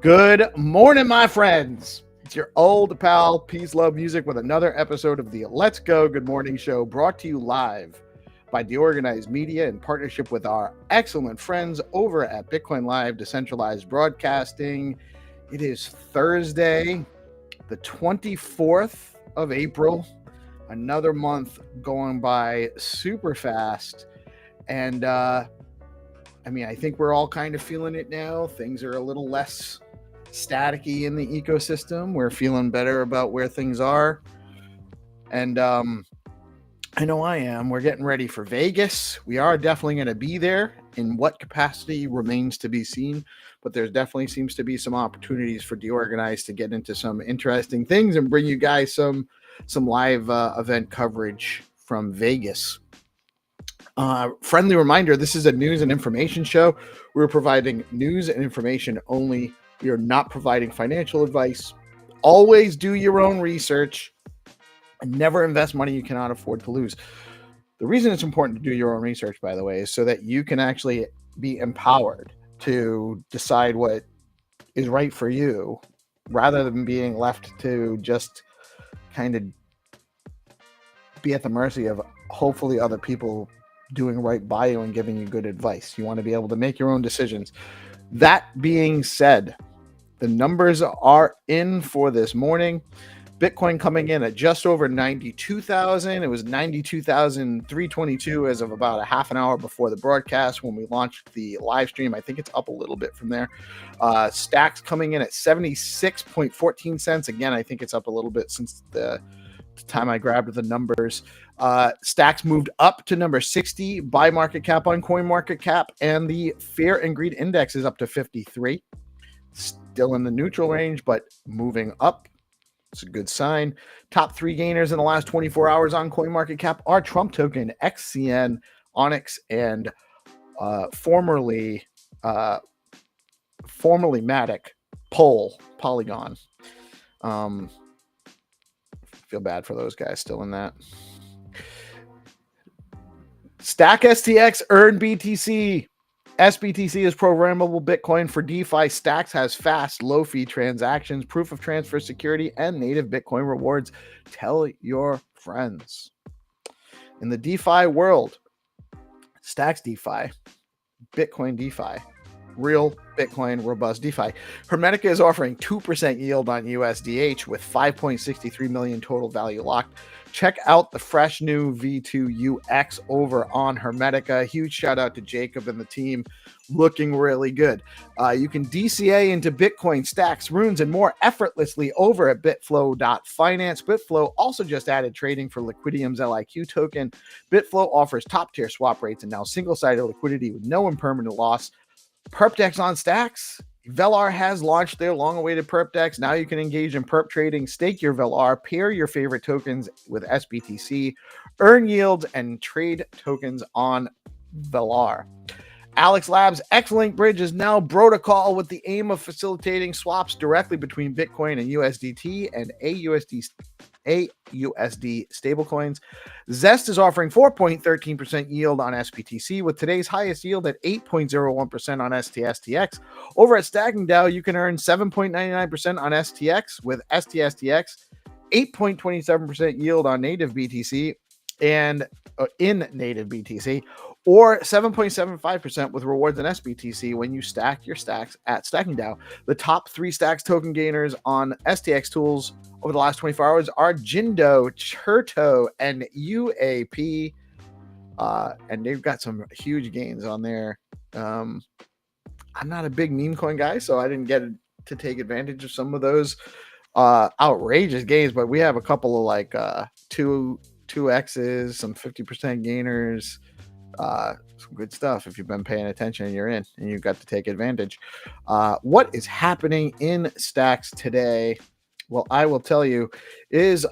Good morning, my friends. It's your old pal, PeaceLoveMusic, with another episode of the Let's Go Good Morning Show, brought to you live by DeOrganized Media in partnership with our excellent friends over at BitcoinLive, Decentralized Broadcasting. It is Thursday, the 24th of April. Another month going by super fast. And, I think we're all kind of feeling it now. Things are a little less staticky in the ecosystem. We're feeling better about where things are. And I know I am. We're getting ready for Vegas. We are definitely going to be there. In what capacity remains to be seen. But there definitely seems to be some opportunities for DeOrganized to get into some interesting things and bring you guys some live event coverage from Vegas. Friendly reminder, this is a news and information show. We're providing news and information only. We are not providing financial advice. Always do your own research and never invest money you cannot afford to lose. The reason it's important to do your own research, by the way, is so that you can actually be empowered to decide what is right for you rather than being left to just kind of be at the mercy of hopefully other people doing right by you and giving you good advice. You want to be able to make your own decisions. That being said, the numbers are in for this morning. Bitcoin coming in at just over 92,000. It was 92,322 as of about a half an hour before the broadcast when we launched the live stream. I think it's up a little bit from there. Stacks coming in at 76.14 cents. Again, I think it's up a little bit since the time I grabbed the numbers. Stacks moved up to number 60 by market cap on CoinMarketCap, and the Fear and Greed Index is up to 53. Still in the neutral range, but moving up. It's a good sign. Top three gainers in the last 24 hours on CoinMarketCap are Trump token, XCN, Onyx, and formerly Matic, Polygon. Feel bad for those guys still in that. Stack STX, earn BTC. SBTC is programmable Bitcoin for DeFi. Stacks has fast, low-fee transactions, proof of transfer security, and native Bitcoin rewards. Tell your friends. In the DeFi world, Stacks DeFi, Bitcoin DeFi, real Bitcoin robust DeFi. Hermetica is offering 2% yield on USDH with 5.63 million total value locked. Check out the fresh new V2 UX over on Hermetica. Huge shout out to Jacob and the team. Looking really good. You can DCA into Bitcoin, stacks, runes, and more effortlessly over at Bitflow.finance. Bitflow also just added trading for Liquidium's LIQ token. Bitflow offers top-tier swap rates and now single-sided liquidity with no impermanent loss. Perp decks on stacks. Velar has launched their long-awaited perp decks. Now you can engage in perp trading, stake your Velar, pair your favorite tokens with SBTC, earn yields, and trade tokens on Velar. Alex Labs' X-Link Bridge is now protocol with the aim of facilitating swaps directly between Bitcoin and USDT and AUSD stablecoins. Zest is offering 4.13% yield on SBTC with today's highest yield at 8.01% on STSTX. Over at StackingDAO, you can earn 7.99% on STX with STSTX, 8.27% yield on native BTC and in native BTC, or 7.75% with rewards in SBTC when you stack your stacks at StackingDAO. The top three stacks token gainers on STX tools over the last 24 hours are Jindo, Cherto, and UAP. And they've got some huge gains on there. I'm not a big meme coin guy, so I didn't get to take advantage of some of those outrageous gains, but we have a couple of like 2X's, some 50% gainers, some good stuff. If you've been paying attention and you're in and you've got to take advantage. What is happening in stacks today? Well, I will tell you, is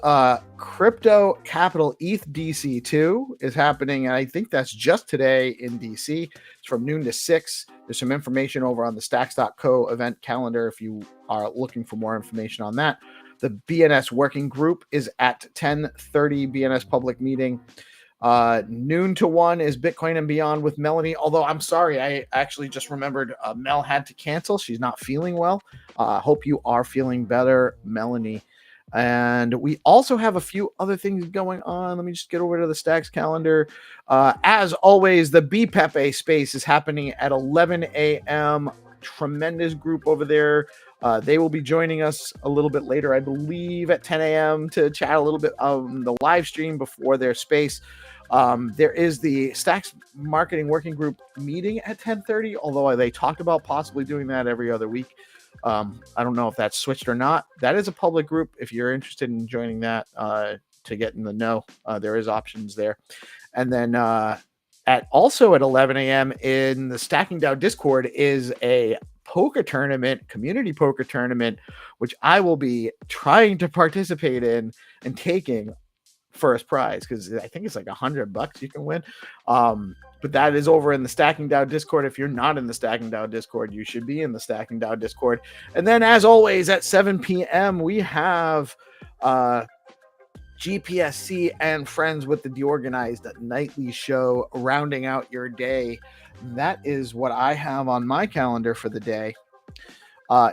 Crypto Capital ETH DC2 is happening, and I think that's just today in DC. It's from noon to 6. There's some information over on the Stacks.co event calendar if you are looking for more information on that. The BNS working group is at 10:30 BNS public meeting. Noon to 1 is Bitcoin and Beyond with Melanie. Although I'm sorry, I actually just remembered Mel had to cancel. She's not feeling well. Hope you are feeling better, Melanie. And we also have a few other things going on. Let me just get over to the Stacks calendar. As always, the Pepe space is happening at 11 a.m. Tremendous group over there. They will be joining us a little bit later, I believe, at 10 a.m. to chat a little bit on the live stream before their space. There is the Stacks Marketing Working Group meeting at 10:30, although they talked about possibly doing that every other week. I don't know if that's switched or not. That is a public group. If you're interested in joining that to get in the know, there is options there. And then also at 11 a.m. in the StackingDAO Discord is a poker tournament, community poker tournament, which I will be trying to participate in and taking first prize, because I think it's like $100 you can win. But that is over in the StackingDAO Discord. If you're not in the StackingDAO Discord, you should be in the StackingDAO Discord. And then, as always, at 7 p.m., we have GPSC and Friends with the DeOrganized nightly show, rounding out your day. That is what I have on my calendar for the day.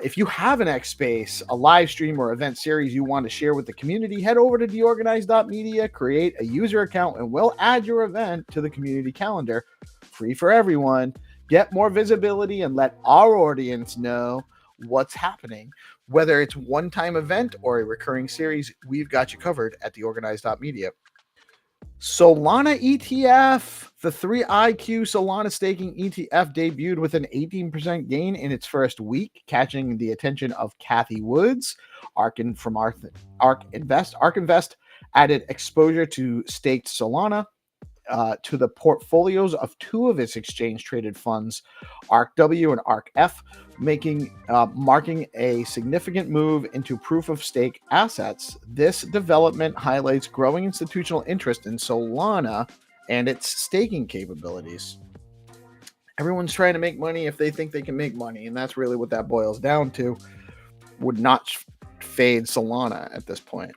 If you have an X Space, a live stream or event series you want to share with the community, head over to DeOrganized.media, create a user account, and we'll add your event to the community calendar. Free for everyone. Get more visibility and let our audience know what's happening. Whether it's one-time event or a recurring series, we've got you covered at DeOrganized.media. Solana ETF, the 3IQ Solana staking ETF debuted with an 18% gain in its first week, catching the attention of Kathy Woods. ARK Invest added exposure to staked Solana to the portfolios of two of its exchange-traded funds, ARKW and ARKF, marking a significant move into proof-of-stake assets. This development highlights growing institutional interest in Solana and its staking capabilities. Everyone's trying to make money if they think they can make money, and that's really what that boils down to. Would not fade Solana at this point.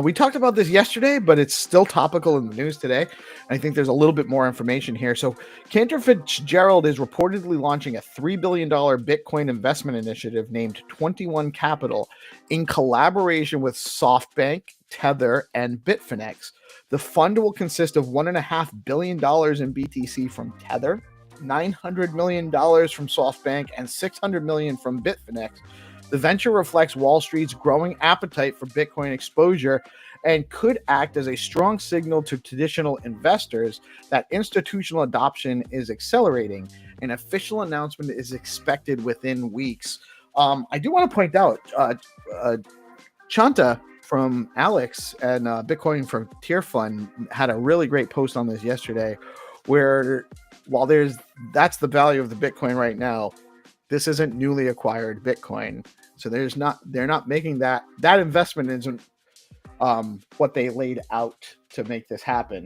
We talked about this yesterday, but it's still topical in the news today. I think there's a little bit more information here. So Cantor Fitzgerald is reportedly launching a $3 billion Bitcoin investment initiative named 21 Capital in collaboration with SoftBank, Tether, and Bitfinex. The fund will consist of $1.5 billion in BTC from Tether, $900 million from SoftBank, and $600 million from Bitfinex. The venture reflects Wall Street's growing appetite for Bitcoin exposure and could act as a strong signal to traditional investors that institutional adoption is accelerating. An official announcement is expected within weeks. I do want to point out, Chanta from Alex and Bitcoin Frontier Fund had a really great post on this yesterday, where while that's the value of the Bitcoin right now, this isn't newly acquired Bitcoin. So they're not making that investment isn't what they laid out to make this happen.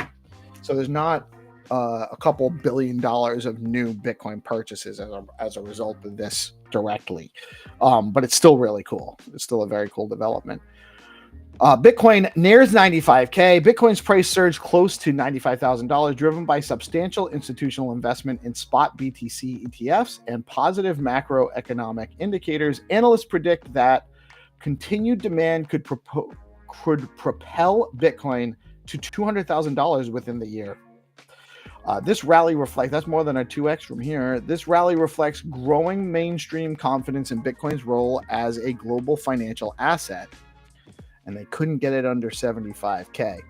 So there's not a couple $1 billion of new Bitcoin purchases as a result of this directly. But it's still really cool. It's still a very cool development. Bitcoin nears 95K. Bitcoin's price surged close to $95,000, driven by substantial institutional investment in spot BTC ETFs and positive macroeconomic indicators. Analysts predict that continued demand could propel Bitcoin to $200,000 within the year. This rally reflects, that's more than a 2x from here. This rally reflects growing mainstream confidence in Bitcoin's role as a global financial asset. And they couldn't get it under 75K.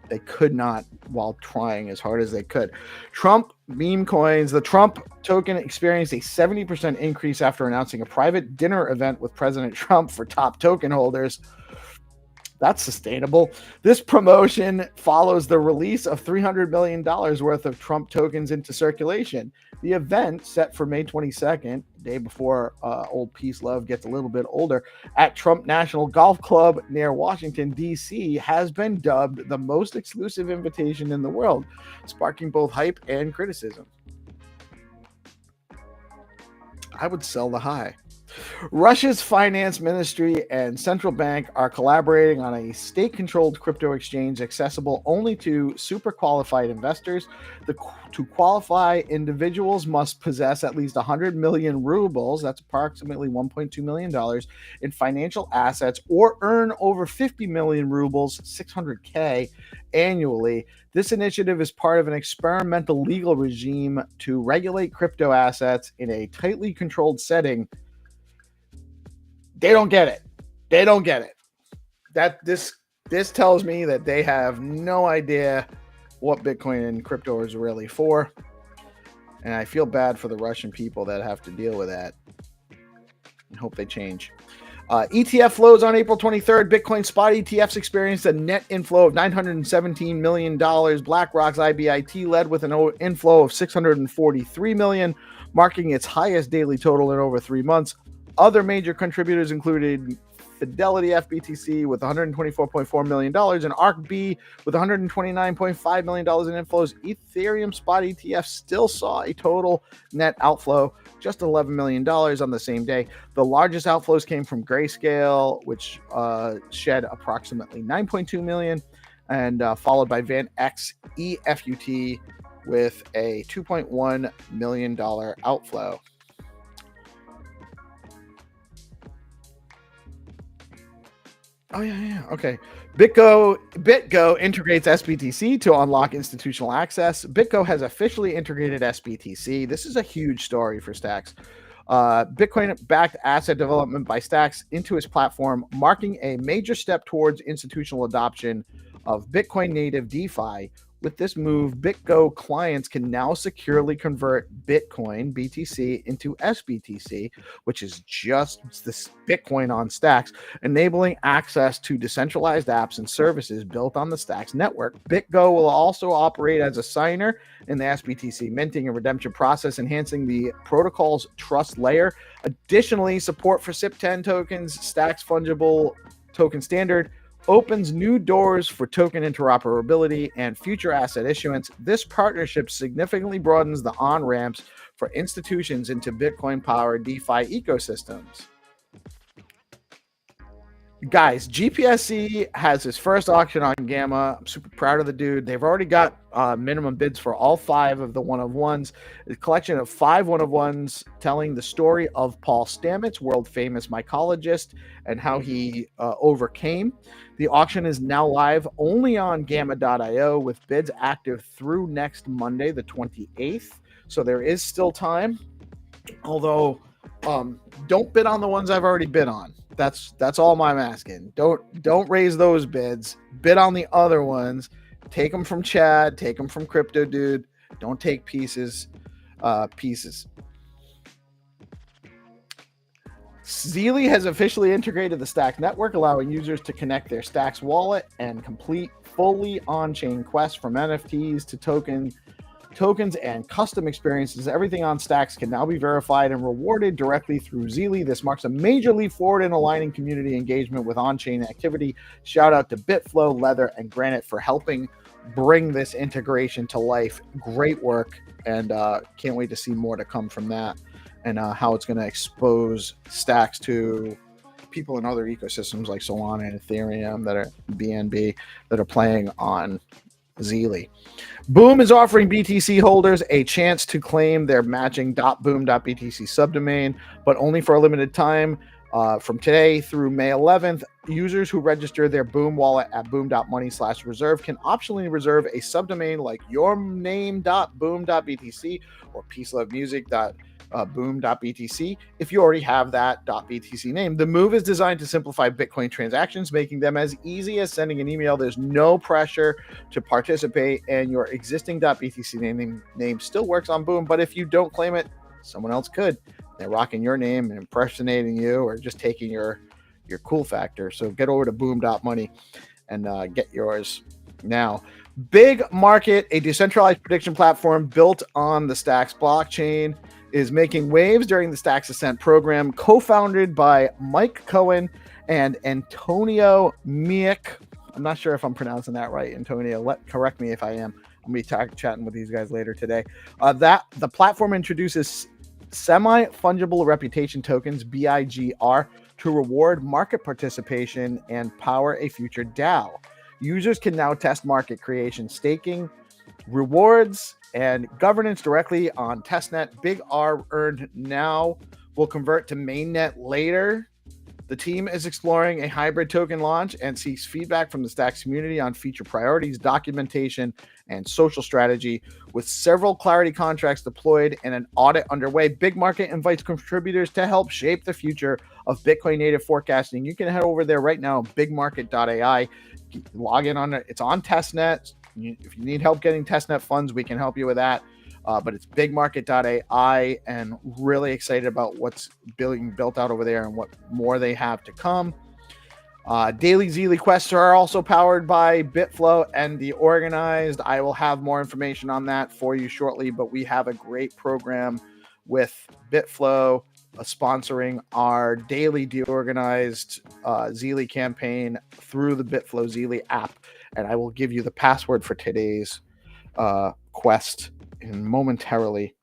They could not, while trying as hard as they could. Trump meme coins. The Trump token experienced a 70% increase after announcing a private dinner event with President Trump for top token holders. That's sustainable. This promotion follows the release of $300 million worth of Trump tokens into circulation. The event, set for May 22nd, day before old Peace Love gets a little bit older, at Trump National Golf Club near Washington, D.C., has been dubbed the most exclusive invitation in the world, sparking both hype and criticism. I would sell the high. Russia's finance ministry and central bank are collaborating on a state-controlled crypto exchange accessible only to super qualified investors. To qualify, individuals must possess at least 100 million rubles, that's approximately $1.2 million, in financial assets, or earn over 50 million rubles, 600K, annually. This initiative is part of an experimental legal regime to regulate crypto assets in a tightly controlled setting. They don't get it. They don't get it. That this tells me that they have no idea what Bitcoin and crypto is really for. And I feel bad for the Russian people that have to deal with that. I hope they change. ETF flows on April 23rd. Bitcoin spot ETFs experienced a net inflow of $917 million. BlackRock's IBIT led with an inflow of $643 million, marking its highest daily total in over 3 months. Other major contributors included Fidelity FBTC with $124.4 million and ARKB with $129.5 million in inflows. Ethereum spot ETF still saw a total net outflow, just $11 million on the same day. The largest outflows came from Grayscale, which shed approximately $9.2 million, and followed by Van X EFUT with a $2.1 million outflow. Oh, yeah. Okay. BitGo integrates SBTC to unlock institutional access. BitGo has officially integrated SBTC. This is a huge story for Stacks. Bitcoin-backed asset development by Stacks into its platform, marking a major step towards institutional adoption of Bitcoin-native DeFi. With this move, BitGo clients can now securely convert Bitcoin, BTC, into SBTC, which is just this Bitcoin on Stacks, enabling access to decentralized apps and services built on the Stacks network. BitGo will also operate as a signer in the SBTC minting and redemption process, enhancing the protocol's trust layer. Additionally, support for SIP10 tokens, Stacks fungible token standard, opens new doors for token interoperability and future asset issuance. This partnership significantly broadens the on-ramps for institutions into Bitcoin-powered DeFi ecosystems. Guys, GPSC has his first auction on Gamma. I'm super proud of the dude. They've already got minimum bids for all 5 of the one-of-ones. A collection of 5 one-of-ones telling the story of Paul Stamets, world-famous mycologist, and how he overcame. The auction is now live only on Gamma.io with bids active through next Monday, the 28th. So there is still time. Although, don't bid on the ones I've already bid on. That's all I'm asking. Don't raise those bids. Bid on the other ones. Take them from Chad. Take them from Crypto Dude. Don't take pieces. Zeely has officially integrated the Stacks network, allowing users to connect their Stacks wallet and complete fully on-chain quests from NFTs to tokens and custom experiences. Everything on Stacks can now be verified and rewarded directly through Zeely. This marks a major leap forward in aligning community engagement with on-chain activity. Shout out to Bitflow, Leather, and Granite for helping bring this integration to life. Great work, and can't wait to see more to come from that and how it's going to expose Stacks to people in other ecosystems like Solana and Ethereum that are BNB that are playing on Zeely. Boom is offering BTC holders a chance to claim their matching .boom.btc subdomain, but only for a limited time. From today through May 11th, users who register their Boom wallet at boom.money/reserve can optionally reserve a subdomain like yourname.boom.btc or PeaceLoveMusic.boom.btc if you already have that .btc name. The move is designed to simplify Bitcoin transactions, making them as easy as sending an email. There's no pressure to participate, and your existing .btc name still works on Boom, but if you don't claim it, someone else could. They're rocking your name and impersonating you or just taking your cool factor. So get over to boom.money and get yours now. Big Market, a decentralized prediction platform built on the Stacks blockchain, is making waves during the Stacks Ascent program, co-founded by Mike Cohen and Antonio Miek. I'm not sure if I'm pronouncing that right, Antonio. Correct me if I am. I'm going to be chatting with these guys later today. The platform introduces semi-fungible reputation tokens, BIGR, to reward market participation and power a future DAO. Users can now test market creation, staking, rewards, and governance directly on testnet. Big R earned now will convert to mainnet later. The team is exploring a hybrid token launch and seeks feedback from the Stacks community on feature priorities, documentation, and social strategy. With several Clarity contracts deployed and an audit underway, Big Market invites contributors to help shape the future of Bitcoin native forecasting. You can head over there right now, bigmarket.ai. Log in on it. It's on testnet. If you need help getting testnet funds, we can help you with that. But it's bigmarket.ai, and really excited about what's being built out over there and what more they have to come. Daily Zeely quests are also powered by Bitflow and DeOrganized. I will have more information on that for you shortly, but we have a great program with Bitflow sponsoring our daily DeOrganized Zeely campaign through the Bitflow Zeely app. And I will give you the password for today's quest in momentarily.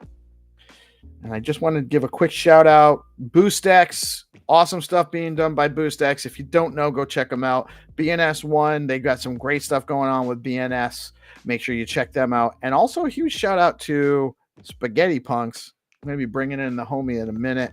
And I just wanted to give a quick shout out. BoostX, awesome stuff being done by BoostX. If you don't know, go check them out. BNS1, they got some great stuff going on with BNS. Make sure you check them out. And also a huge shout out to Spaghettig Punks. I'm going to be bringing in the homie in a minute.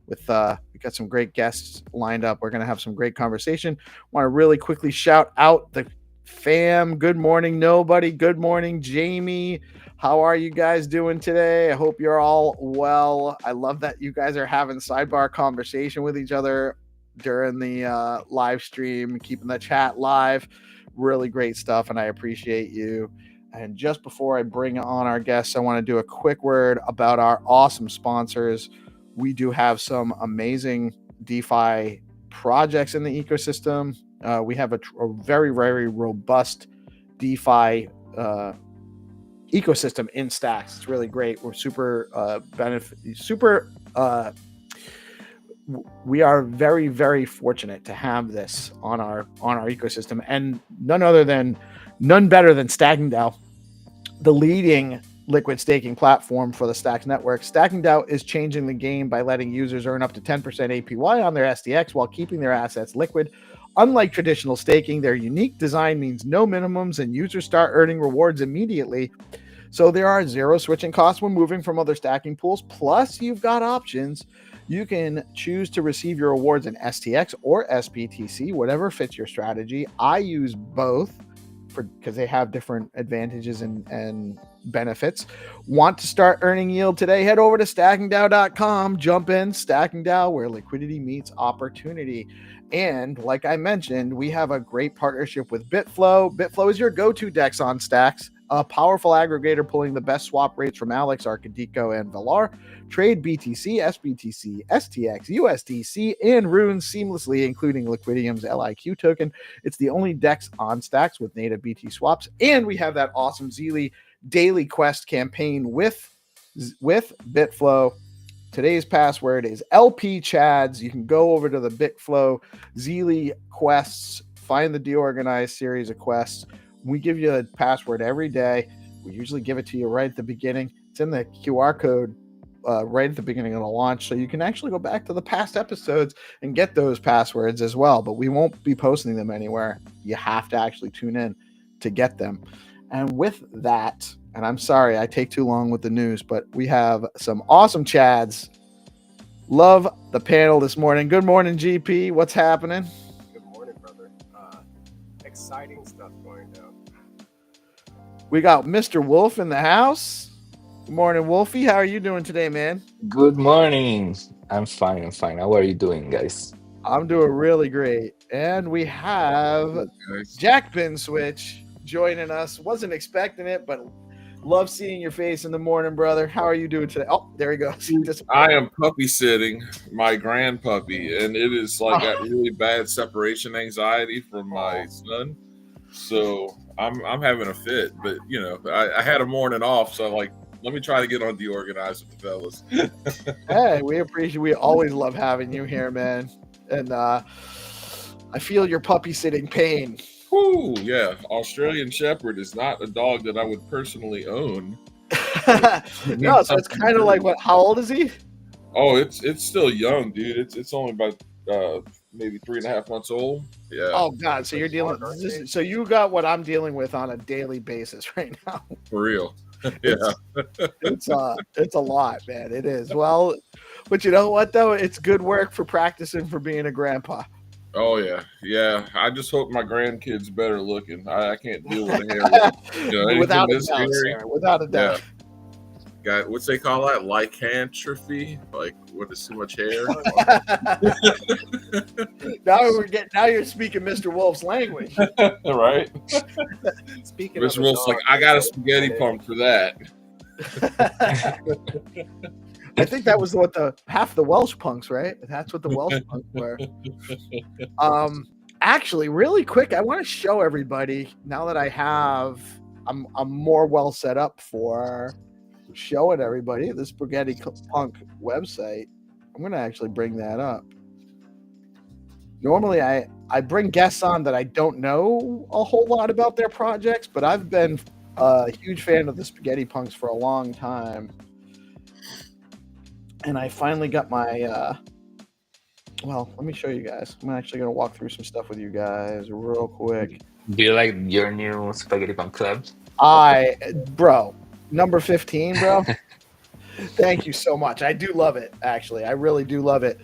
With we got some great guests lined up. We're going to have some great conversation. Want to really quickly shout out the fam. Good morning, nobody. Good morning, Jamie. How are you guys doing today? I hope you're all well. I love that you guys are having sidebar conversation with each other during the live stream, keeping the chat live. Really great stuff, and I appreciate you. And just before I bring on our guests, I want to do a quick word about our awesome sponsors. We do have some amazing DeFi projects in the ecosystem. We have a very, very robust DeFi ecosystem in Stacks. It's really great. We're we are very, very fortunate to have this on our ecosystem, and none better than StackingDAO, the leading liquid staking platform for the Stacks network. StackingDAO is changing the game by letting users earn up to 10% APY on their SDX while keeping their assets liquid. Unlike traditional staking, their unique design means no minimums, and users start earning rewards immediately. So there are zero switching costs when moving from other stacking pools. Plus, you've got options. You can choose to receive your rewards in STX or SBTC, whatever fits your strategy. I use both because they have different advantages and benefits. Want to start earning yield today? Head over to StackingDAO.com. Jump in, StackingDAO, where liquidity meets opportunity. And like I mentioned, we have a great partnership with Bitflow. Bitflow is your go-to DEX on Stacks, a powerful aggregator pulling the best swap rates from Alex, Arcadico, and Valar. Trade BTC, SBTC, STX, USDC, and Runes seamlessly, including Liquidium's LIQ token. It's the only DEX on Stacks with native BT swaps. And we have that awesome Zeely daily quest campaign with Bitflow. Today's password is LP Chads. You can go over to the Bitflow Zeely quests, find the DeOrganized series of quests. We give you a password every day. We usually give it to you right at the beginning. It's in the QR code right at the beginning of the launch, so you can actually go back to the past episodes and get those passwords as well, but we won't be posting them anywhere. You have to actually tune in to get them. And with that, and I'm sorry I take too long with the news, but we have some awesome Chads. Love the panel this morning. Good morning, GP. What's happening? Good morning, brother. Exciting stuff going down. We got Mr. Wolf in the house. Good morning, Wolfie. How are you doing today, man? Good morning. I'm fine. How are you doing, guys? I'm doing really great. And we have Jack Pin Switch joining us. Wasn't expecting it, but love seeing your face in the morning, brother. How are you doing today? Oh, there he goes. I am puppy sitting my grand puppy, and it is like got really bad separation anxiety from my son. So I'm having a fit, but you know, I had a morning off, so like, let me try to get on DeOrganized with the fellas. Hey, we always love having you here, man. And I feel your puppy sitting pain. Whoo, yeah. Australian Shepherd is not a dog that I would personally own. No, so it's kind of like what? How old is he? Oh, it's still young, dude. It's only about maybe 3.5 months old. Yeah. Oh God! So you're dealing. So you got what I'm dealing with on a daily basis right now. For real. Yeah. It's a lot, man. It is. Well, but you know what though? It's good work for practicing for being a grandpa. Oh yeah, yeah. I just hope my grandkids better looking. I can't deal with the hair. Anything Without a this doubt, hairy. sir. Without a Yeah. doubt. Got what's they call that? Lycanthropy? Like what is too much hair? Now you're speaking Mr. Wolf's language. Right? Speaking Mr. of Wolf's like, I got a spaghetti pump for that. I think that was what half the Welsh punks, right? That's what the Welsh punks were. Actually, really quick, I want to show everybody now that I'm more well set up for showing everybody the Spaghetti Punk website. I'm gonna actually bring that up. Normally, I bring guests on that I don't know a whole lot about their projects, but I've been a huge fan of the Spaghetti Punks for a long time. And I finally got my, well, let me show you guys. I'm actually going to walk through some stuff with you guys real quick. Do you like your new Spaghetti Punk Club? Bro, number 15, bro. Thank you so much. I do love it, actually. I really do love it.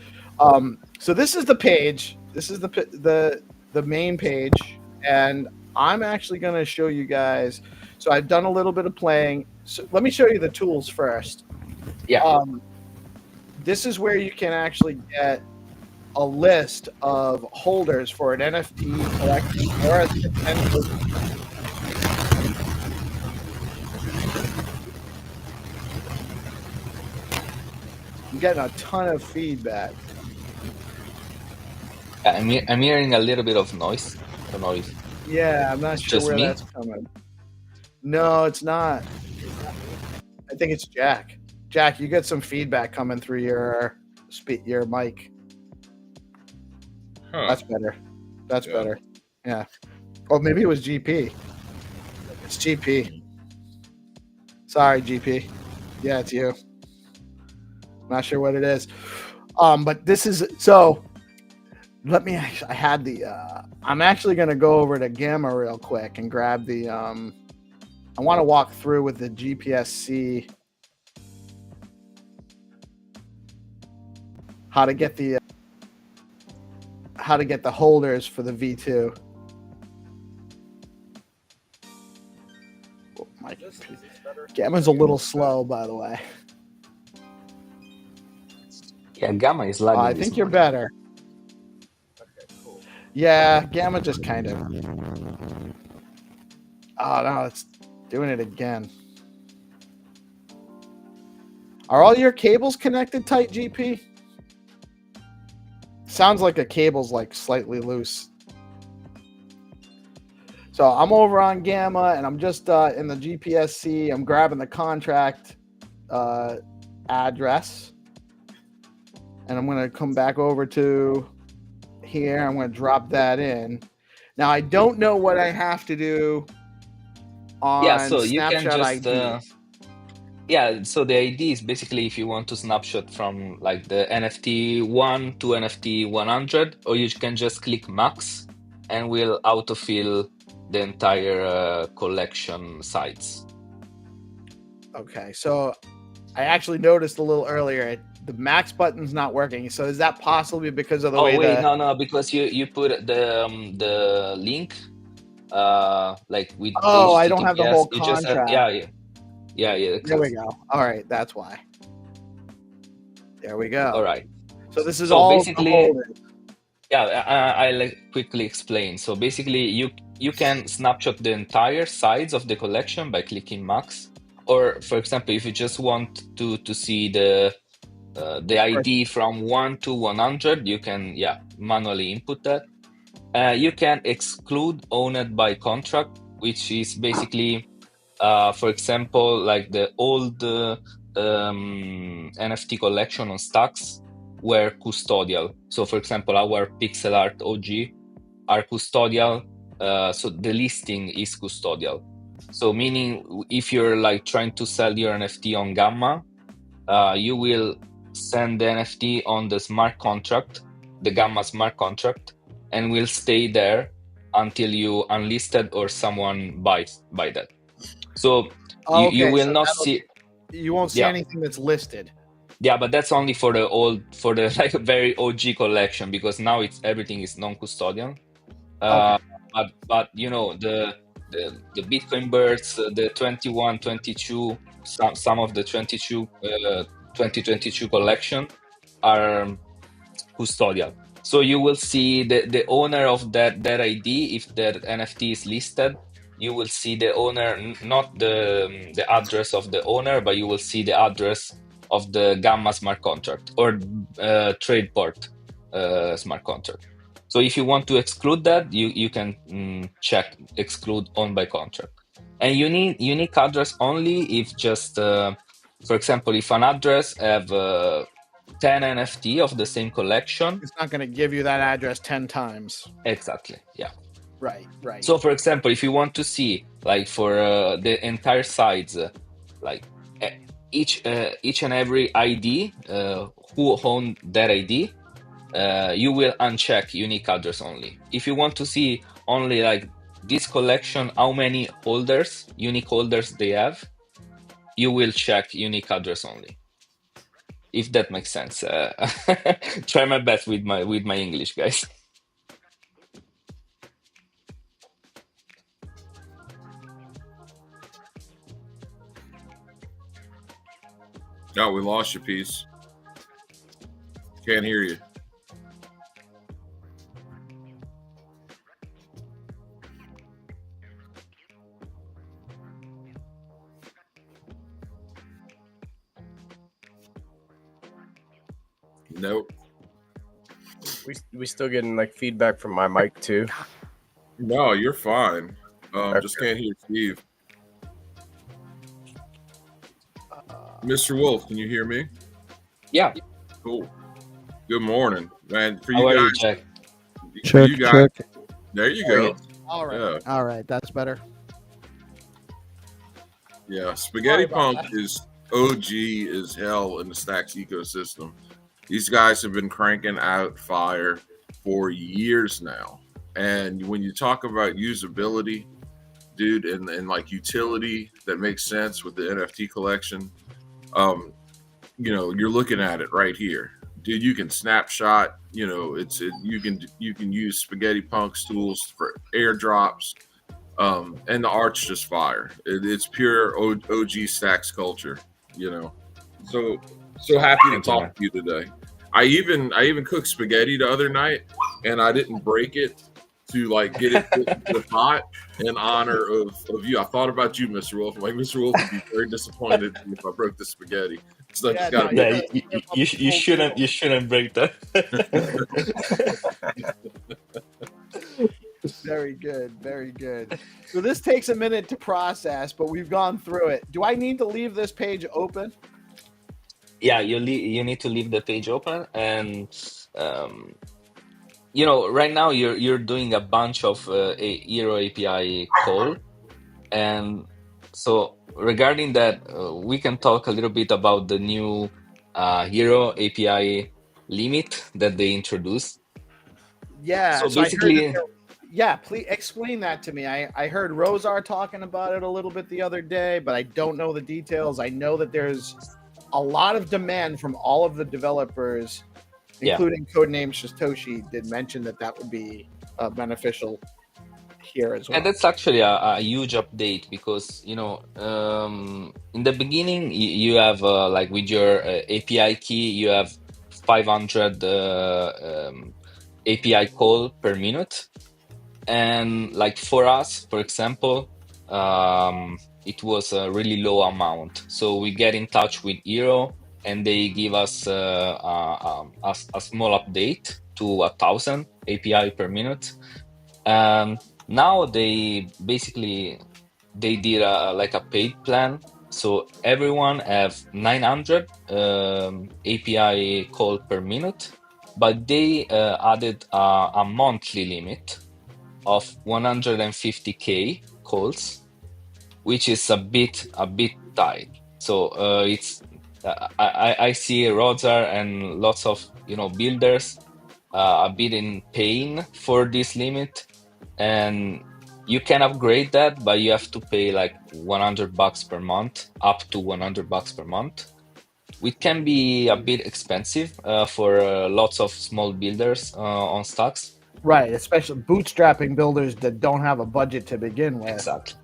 So this is the page. This is the main page. And I'm actually going to show you guys. So I've done a little bit of playing. So let me show you the tools first. Yeah. This is where you can actually get a list of holders for an NFT collection or a potential. I'm getting a ton of feedback. I'm hearing a little bit of noise. I don't know if Yeah, I'm not sure just where me? that's coming. No, it's not. I think it's Jack. Jack, you get some feedback coming through your mic. Huh. That's better. That's Yeah. better. Yeah. Oh, maybe it was GP. It's GP. Sorry, GP. Yeah, it's you. Not sure what it is. But this is so. Let me. I had the. I'm actually going to go over to Gamma real quick and grab the. I want to walk through with the GPSC. How to get the holders for the V2. Oh, my Gamma's a little slow, by the way. Yeah, Gamma is lagging. I think you're better. Okay, cool. Yeah, Gamma just kind of. Oh no, it's doing it again. Are all your cables connected tight, GP? Sounds like a cable's like slightly loose. So I'm over on Gamma and I'm just in the GPSC. I'm grabbing the contract address. And I'm going to come back over to here. I'm going to drop that in. Now, I don't know what I have to do on so you can Snapshot just ID. so the ID is basically if you want to snapshot from like the NFT 1 to NFT 100, or you can just click max and will autofill the entire collection sites. Okay, so I actually noticed a little earlier the max button's not working. So is that possibly because of the way no, because you put the link like with Oh, HTTPS, I don't have the whole you just contract. Yeah, There we go. All right, that's why. There we go. All right. So this is So all basically, I'll quickly explain. So basically, you can snapshot the entire size of the collection by clicking max, or for example, if you just want to see the ID from 1 to 100, you can manually input that. You can exclude owned by contract, which is basically for example, like the old NFT collection on Stacks were custodial. So for example, our pixel art OG are custodial. So the listing is custodial. So meaning if you're like trying to sell your NFT on Gamma, you will send the NFT on the smart contract, the Gamma smart contract, and will stay there until you unlisted or someone buys that. So you will not see. You won't see anything that's listed. Yeah, but that's only for the like very OG collection, because now everything is non-custodial. But you know, the Bitcoin birds, the 21, 22, some of the 2022 collection are custodial. So you will see the owner of that ID. If that NFT is listed, you will see the owner, not the address of the owner, but you will see the address of the Gamma smart contract or Tradeport smart contract. So if you want to exclude that, you can check exclude owned by contract. And you need unique address only if just, for example, if an address have 10 NFT of the same collection. It's not going to give you that address 10 times. Exactly, yeah. Right. So for example, if you want to see, like for the entire sites, like each and every ID, who owned that ID, you will uncheck unique address only. If you want to see only like this collection, how many unique holders they have, you will check unique address only. If that makes sense. Try my best with my English, guys. Oh, we lost your piece. Can't hear you. Nope. We still getting like feedback from my mic too. No, you're fine. Just can't hear Steve. Mr. Wolf, can you hear me? Yeah. Cool. Good morning, man. For How you are guys, you, Jack? for you guys, there you go. All right. Yeah. All right. That's better. Yeah, Spaghetti Punk is OG as hell in the Stacks ecosystem. These guys have been cranking out fire for years now. And when you talk about usability, dude, and like utility that makes sense with the NFT collection, you know, you're looking at it right here. Dude, you can snapshot, you know, you can use Spaghetti Punk's tools for airdrops. And the art's just fire. It's pure OG Stacks culture, you know. So happy to talk to you today. I even cooked spaghetti the other night, and I didn't break it to like get it put into the pot in honor of you. I thought about you, Mr. Wolf. I'm like, Mr. Wolf would be very disappointed if I broke the spaghetti. So You shouldn't break that. Very good. Very good. So this takes a minute to process, but we've gone through it. Do I need to leave this page open? Yeah, you need to leave the page open, and you know, right now you're doing a bunch of Hero API call, and so regarding that, we can talk a little bit about the new Hero API limit that they introduced. Yeah. So basically, yeah, please explain that to me. I heard Rosar talking about it a little bit the other day, but I don't know the details. I know that there's a lot of demand from all of the developers, including Codename Satoshi, did mention that would be beneficial here as well. And that's actually a huge update, because, you know, in the beginning, you have like with your API key, you have 500 API call per minute. And like for us, for example, it was a really low amount. So we get in touch with Hero, and they give us a small update to 1,000 API per minute. Now they did like a paid plan. So everyone have 900 API call per minute, but they added a monthly limit of 150k calls, which is a bit tight. So it's I see Rodzar and lots of builders a bit in pain for this limit, and you can upgrade that, but you have to pay like $100 per month, up to $100 per month, which can be a bit expensive for lots of small builders on stocks. Right, especially bootstrapping builders that don't have a budget to begin with. Exactly.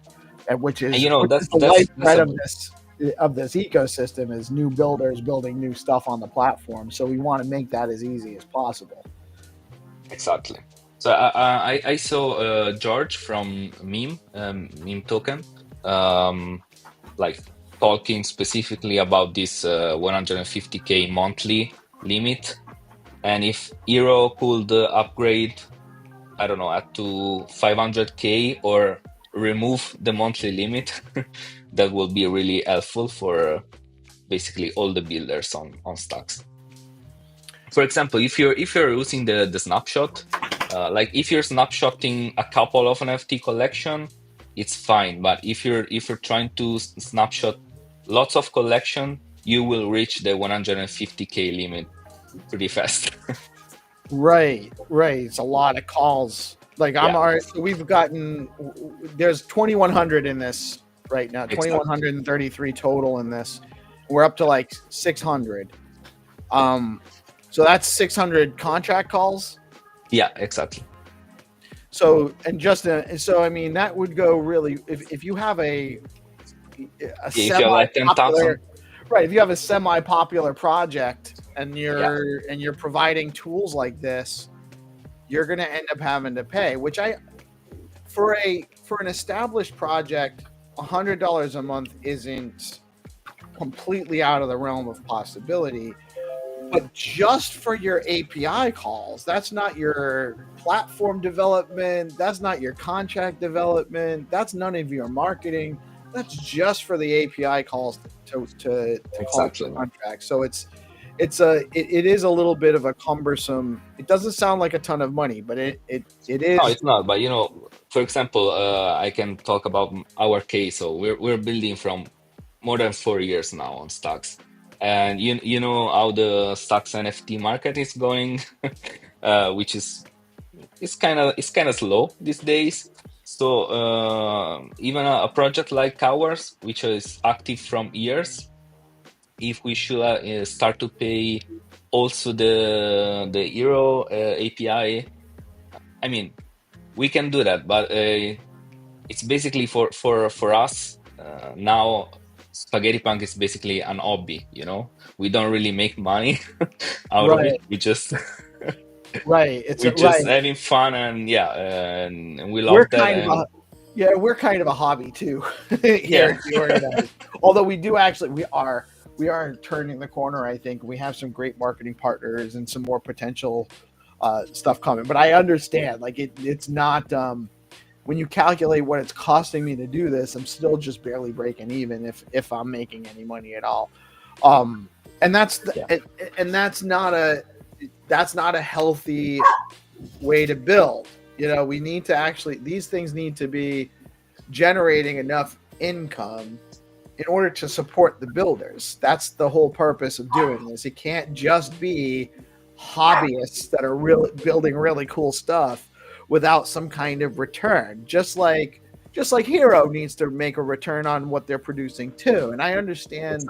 And which is that's the that's lifeblood a, of this ecosystem is new builders building new stuff on the platform. So we want to make that as easy as possible. exactly. So I saw George from Meme Token, like talking specifically about this 150k monthly limit, and if Hero could upgrade, I don't know, up to 500k or remove the monthly limit, that will be really helpful for basically all the builders on stocks. For example, if you're using the snapshot, like if you're snapshotting a couple of NFT collection, it's fine. But if you're trying to snapshot lots of collection, you will reach the 150k limit pretty fast. Right. It's a lot of calls. Like I'm already, we've gotten, there's 2,100 in this right now, 2,133 total in this. We're up to like 600. So that's 600 contract calls. Yeah, exactly. So, and just, so I mean, that would go really, if you have a semi-popular, right, if you have a semi-popular project and you're providing tools like this, you're going to end up having to pay, which for an established project, $100 a month isn't completely out of the realm of possibility. But just for your API calls, that's not your platform development, that's not your contract development, that's none of your marketing. That's just for the API calls to call the contract. So it is a little bit of a cumbersome. It doesn't sound like a ton of money, but it is. No, it's not. But for example, I can talk about our case. So we're building from more than 4 years now on stocks, and you know how the stocks NFT market is going, which is it's kind of slow these days. So even a project like ours, which is active from years, if we should start to pay also the Hero API, I mean, we can do that, but it's basically for us now. Spaghetti Punk is basically an hobby, We don't really make money out of it. We just It's we're just having fun, and and we love that. We're kind of a hobby too here at DeOrganized. Although we are turning the corner. I think we have some great marketing partners and some more potential stuff coming. But I understand, like it's not. When you calculate what it's costing me to do this, I'm still just barely breaking even if I'm making any money at all. And that's not a healthy way to build. We need to these things need to be generating enough income in order to support the builders. That's the whole purpose of doing this. It can't just be hobbyists that are really building really cool stuff without some kind of return. Just like Hero needs to make a return on what they're producing too. And I understand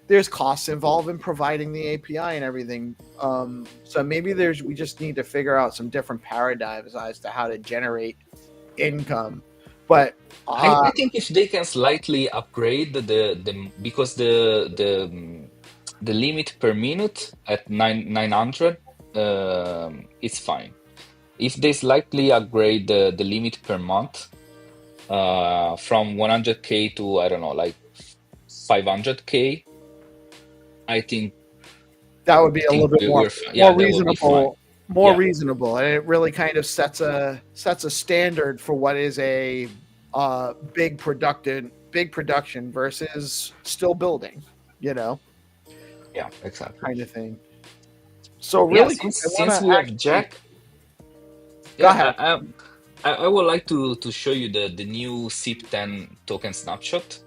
there's costs involved in providing the API and everything. So maybe we just need to figure out some different paradigms as to how to generate income. But I think if they can slightly upgrade because the limit per minute at 900, it's fine. If they slightly upgrade the limit per month from 100k to, I don't know, like 500k, I think that would be a little bit more reasonable. Reasonable, and it really kind of sets a standard for what is a big production versus still building. Yeah, exactly. Kind of thing. So really, since we have Jack. Go ahead. I would like to show you the new SIP10 token snapshot.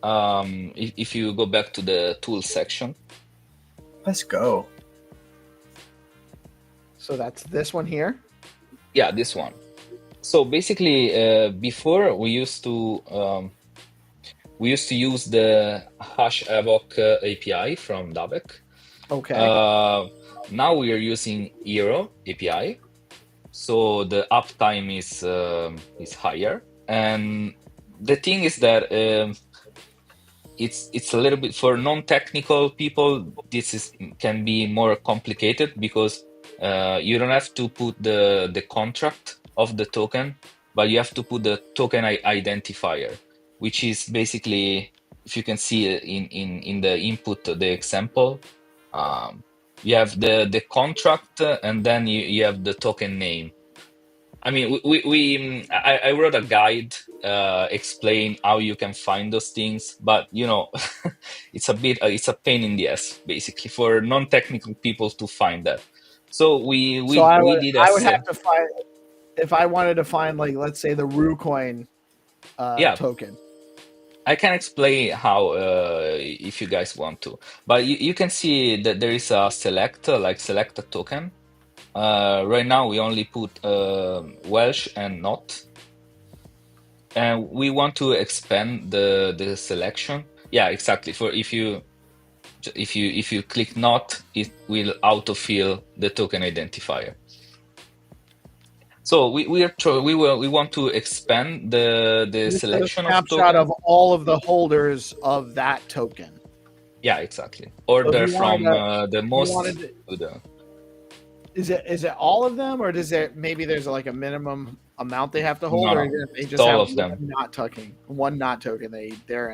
if you go back to the tools section. Let's go. So that's this one here. Yeah, this one. So basically, before we used to use the hash-evoc API from Davek. Okay. Now we are using Eero API, so the uptime is higher. And the thing is that it's a little bit, for non-technical people, this can be more complicated because you don't have to put the contract of the token, but you have to put the token identifier, which is basically, if you can see in the input, the example, you have the contract, and then you have the token name. I mean, I wrote a guide explain how you can find those things, but it's a pain in the ass basically for non-technical people to find that. So we did I would have to find, if I wanted to find, like, let's say the RuCoin token. I can explain how if you guys want to, but you can see that there is a select a token. Right now we only put Welsh and not, and we want to expand the selection. Yeah, exactly. For if you click not, it will autofill the token identifier. So we want to expand the selection of snapshot of all of the holders of that token. Yeah, exactly. Order from the most to the. Is it all of them, or does it, maybe there's like a minimum amount they have to hold, or they just all have of them. One not token. They're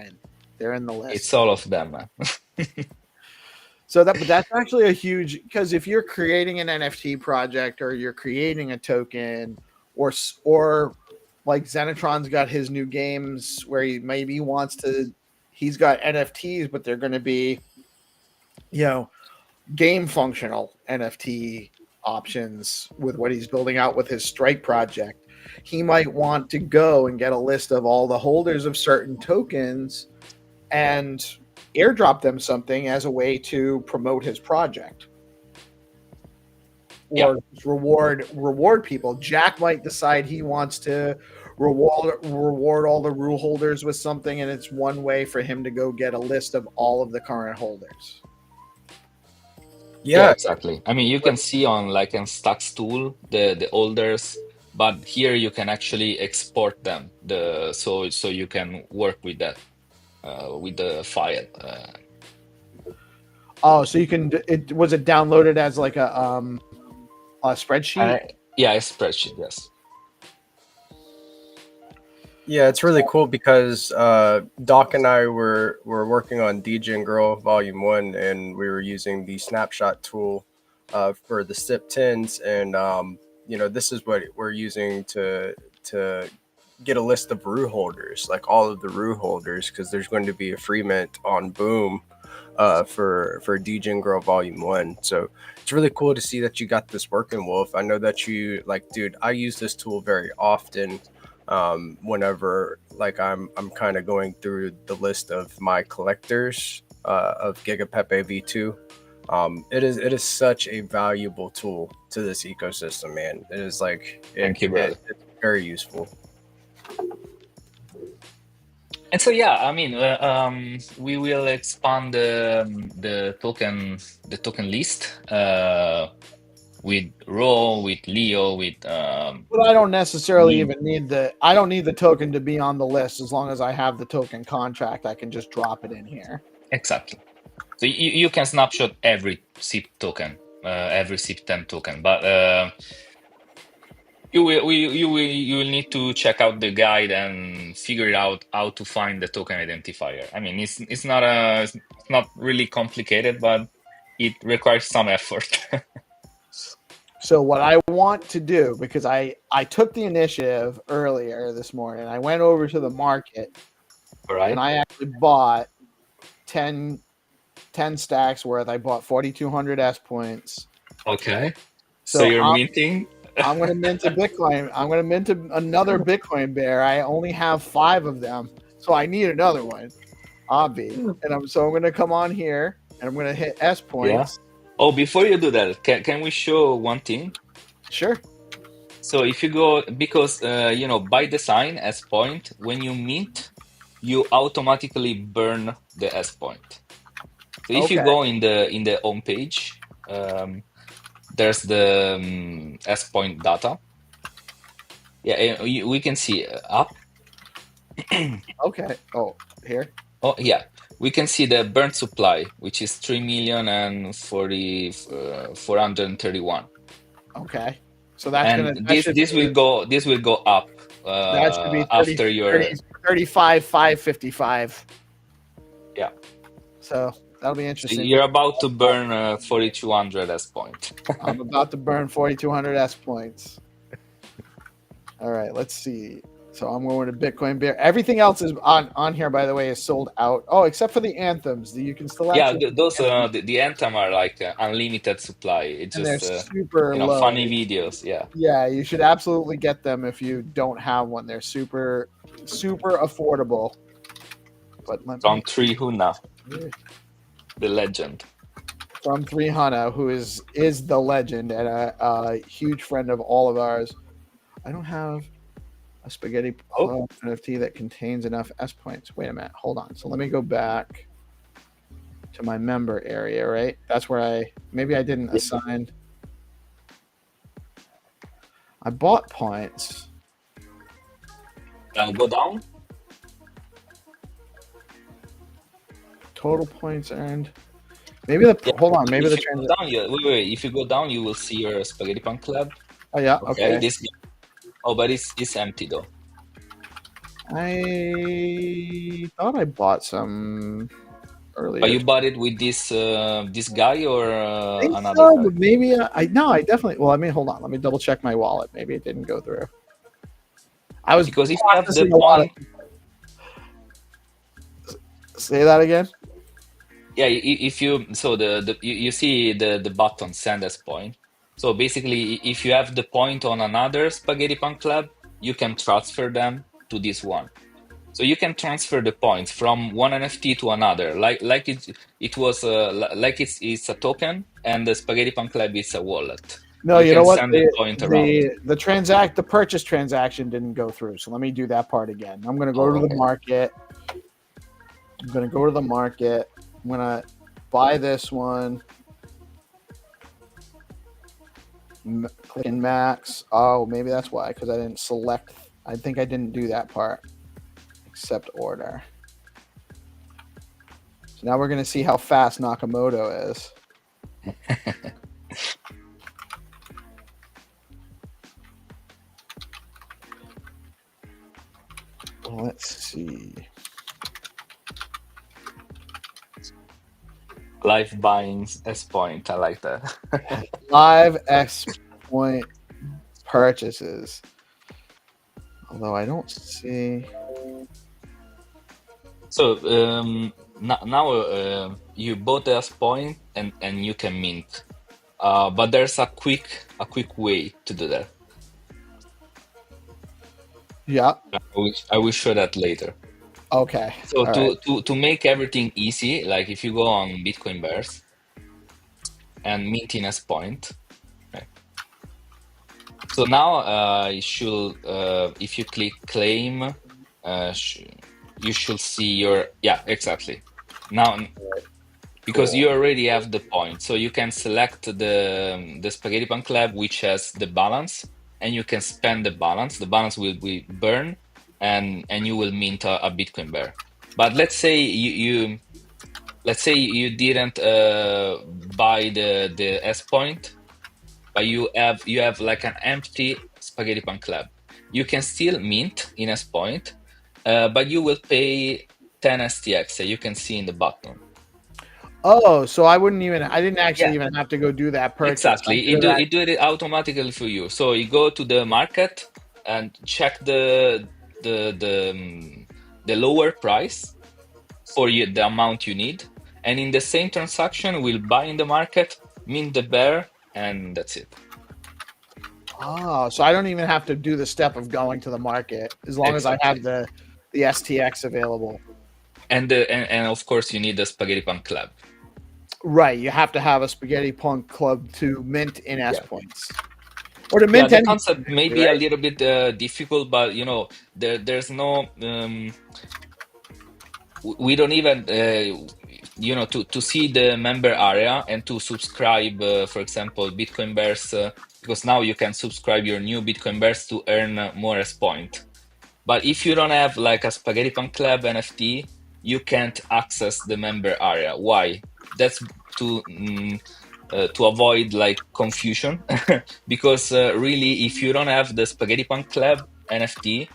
in the list. It's all of them, man. So that's actually a huge, because if you're creating an NFT project or you're creating a token, or like Xenitron's got his new games where he's got NFTs, but they're going to be, game functional NFT options with what he's building out with his Strike project. He might want to go and get a list of all the holders of certain tokens and airdrop them something as a way to promote his project, or reward people. Jack might decide he wants to reward all the rule holders with something, and it's one way for him to go get a list of all of the current holders. Yeah, exactly. I mean, you can see on Stacks tool the holders, but here you can actually export them. So you can work with that with the file. So you can. Was it downloaded as like a spreadsheet? A spreadsheet. Yes. Yeah, it's really cool because Doc and I were working on DJ and Girl Volume 1, and we were using the snapshot tool for the SIP 10s, and this is what we're using to get a list of RU holders, like all of the RU holders, because there's going to be a free mint on Boom for DJ and Girl Volume 1. So it's really cool to see that you got this working, Wolf. I know that you dude, I use this tool very often. Whenever I'm kind of going through the list of my collectors of Giga Pepe V2, it is such a valuable tool to this ecosystem, man. It is Thank you, brother. It's very useful. And so I mean, we will expand the token list with Ro, with Leo, with. But I don't necessarily even need the token to be on the list. As long as I have the token contract, I can just drop it in here. Exactly. So you can snapshot every SIP token, every SIP 10 token, but you will need to check out the guide and figure out how to find the token identifier. I mean, it's not really complicated, but it requires some effort. So what I want to do, because I took the initiative earlier this morning, I went over to the market, right, and I actually bought 10 stacks worth. I bought 4,200 S points. Okay. So you're minting? I'm going to mint a Bitcoin. I'm going to mint another Bitcoin bear. I only have 5 of them, so I need another one. Obvi. And I'm going to come on here and I'm going to hit S points. Oh, before you do that, can we show one thing? Sure. So if you go, because by design S point, when you mint, you automatically burn the S point. So if you go in the home page, there's the S point data. Yeah, we can see up. Okay. Oh, here. Oh yeah, we can see the burnt supply, which is 3,040,431. Okay. So that's this will go up. That should be 30, after your 35,555. Yeah. So that'll be interesting. So you're about to burn 4,200 S point. I'm about to burn 4,200 S points. All right, let's see. So I'm going to Bitcoin Bear. Everything else is on here, by the way, is sold out. Oh, except for the anthems. You can still those the anthem are like unlimited supply. It's and just they're super low. Funny videos. Yeah, you should absolutely get them if you don't have one. They're super affordable. But from 3Huna, the legend. From 3Huna, who is the legend and a huge friend of all of ours. I don't have a Spaghettig NFT that contains enough S points. Wait a minute. Hold on. So let me go back to my member area, right? That's where maybe I didn't assign. I bought points. Go down. Total points earned. Maybe hold on. Maybe the transaction. Wait. If you go down, you will see your Spaghettig Punk Club. Oh yeah. Okay. But it's empty though. I thought I bought some earlier. But you bought it with this guy or another guy? But maybe I definitely. Well, I mean, hold on. Let me double check my wallet. Maybe it didn't go through. Because if you have the point. Say that again. Yeah, if you you see the button send as point. So basically, if you have the point on another Spaghettig Punk Club, you can transfer them to this one. So you can transfer the points from one NFT to another, like it was like it's a token, and the Spaghettig Punk Club is a wallet. No, you know what? The purchase transaction didn't go through. So let me do that part again. I'm going to go to the market. I'm going to buy this one. Click in max. Oh, maybe that's why, because I didn't select. I think I didn't do that part. Accept order. So now we're going to see how fast Nakamoto is. Let's see. Live buying S point. I like that. Live S point purchases. Although I don't see. So now you bought the S point and you can mint. But there's a quick way to do that. Yeah. I will show that later. Okay. So to make everything easy, like if you go on Bitcoin Bears and mint in S point. Okay. So now you should, if you click claim, you should see your exactly. Now because you already have the point, so you can select the Spaghettig Punk Club which has the balance, and you can spend the balance. The balance will be burned, and you will mint a Bitcoin Bear. But let's say you didn't buy the S point, but you have like an empty Spaghettig Punk Club. You can still mint in S point, but you will pay 10 STX. So you can see in the button. Oh, so I didn't actually even have to go do that purchase. Exactly. It do it automatically for you. So you go to the market and check the lower price for you, the amount you need. And in the same transaction, we'll buy in the market, mint the bear, and that's it. Oh, so I don't even have to do the step of going to the market as long as I have the STX available. And of course you need the Spaghetti Punk Club. Right, you have to have a Spaghetti Punk club to mint in S Yeah. points, or to Yeah, mint the any. concept may be a little bit difficult, but there's no we don't even to see the member area and to subscribe, for example, Bitcoin Bears, because now you can subscribe your new Bitcoin Bears to earn more S point. But if you don't have like a Spaghetti Punk Club NFT, you can't access the member area. Why? That's to avoid like confusion, because really, if you don't have the Spaghetti Punk Club NFT,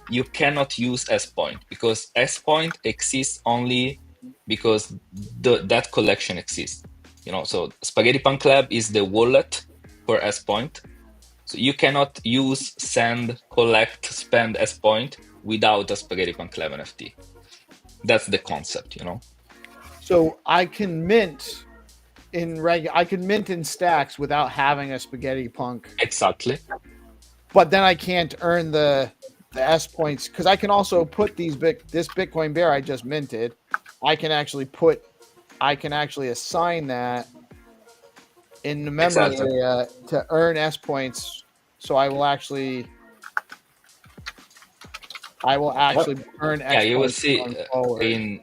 you cannot use S point, because S point exists only because that collection exists. So Spaghetti Punk Club is the wallet for S point. So you cannot use, send, collect, spend S point without a Spaghetti Punk Club NFT. That's the concept, So I can mint in stacks without having a Spaghetti Punk. Exactly. But then I can't earn the S points, because I can also put this Bitcoin Bear I just minted. I can actually assign that in the memory area to earn S points. So I will actually earn X Yeah, you will points see going forward.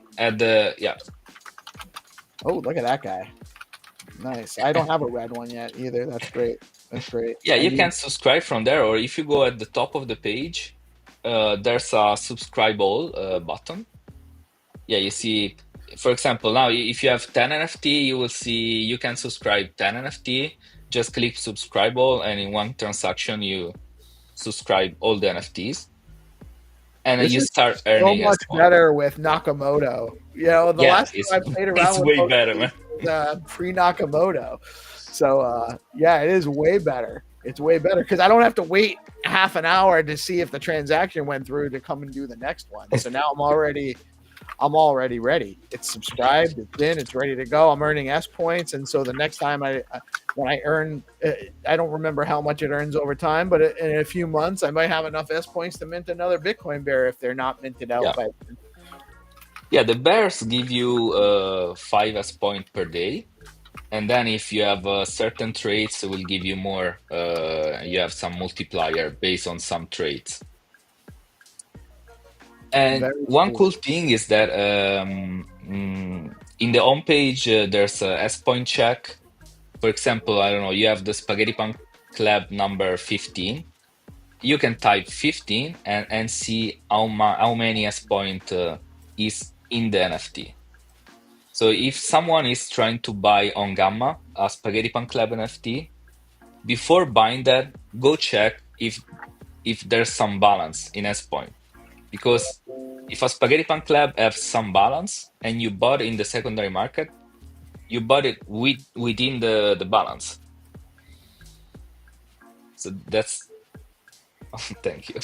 Oh, look at that guy. Nice. I don't have a red one yet either. That's great. Yeah, you can subscribe from there, or if you go at the top of the page, there's a subscribe all button. Yeah, you see, for example, now if you have 10 NFT, you will see you can subscribe 10 NFT. Just click subscribe all, and in one transaction, you subscribe all the NFTs. And then you start earning. So much better with Nakamoto. The last time I played around with way better, man. Pre-Nakamoto. So it is way better. It's way better because I don't have to wait half an hour to see if the transaction went through to come and do the next one. So now I'm already ready. It's subscribed, it's in, it's ready to go. I'm earning S points, and so the next time when I earn, I don't remember how much it earns over time, but in a few months I might have enough S points to mint another Bitcoin Bear if they're not minted out by. Yeah, the bears give you 5 S point per day, and then if you have certain traits, it will give you more. You have some multiplier based on some traits. And one cool thing is that in the home page there's a S point check. For example, I don't know, you have the Spaghetti Punk Club number 15. You can type 15 and see how many S point is in the NFT. So if someone is trying to buy on Gamma a Spaghetti Punk Club NFT, before buying that, go check if there's some balance in S point. Because if a Spaghetti Punk Club has some balance and you bought it in the secondary market, you bought it within the balance. So that's thank you.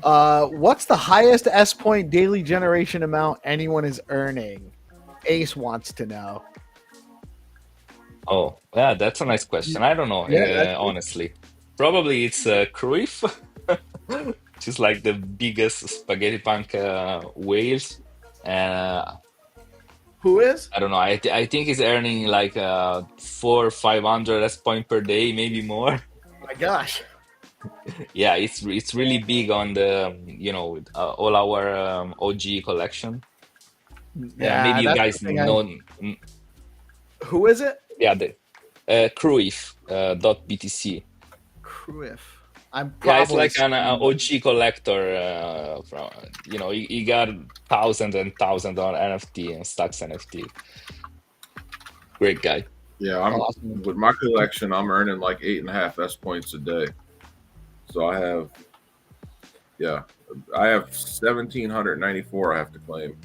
What's the highest S point daily generation amount anyone is earning? Ace wants to know. Oh, yeah, that's a nice question. I don't know, honestly. Probably it's Cruyff, which is like the biggest Spaghetti Punk whales. Who is? I don't know. I think he's earning like 400 or 500 S point per day, maybe more. Oh my gosh. Yeah, it's really big on the all our OG collection. Yeah, maybe you guys know. Who is it? Yeah, the Cruyff .btc. Cruyff. It's like an OG collector. He got thousands and thousands on NFT and stocks NFT. Great guy. Yeah, with my collection, I'm earning like 8.5 S points a day. So I have 1,794 I have to claim.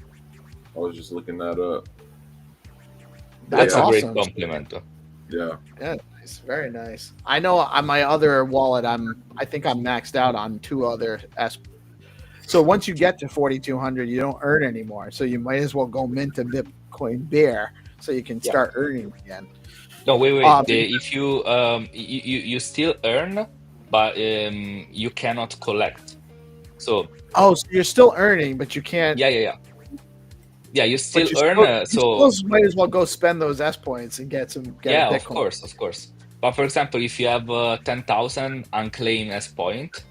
I was just looking that up. That's a great compliment. Yeah. Yeah, nice. Very nice. I know on my other wallet, I think I'm maxed out on 2 other S. So once you get to 4,200, you don't earn anymore. So you might as well go mint a Bitcoin Bear so you can start earning again. No, wait. If you still earn, but you cannot collect. So so you're still earning, but you can't. yeah. You still But earn. you So still might as well go spend those S points and get a yeah, Bitcoin. of course. But for example, if you have 10,000 unclaimed S point,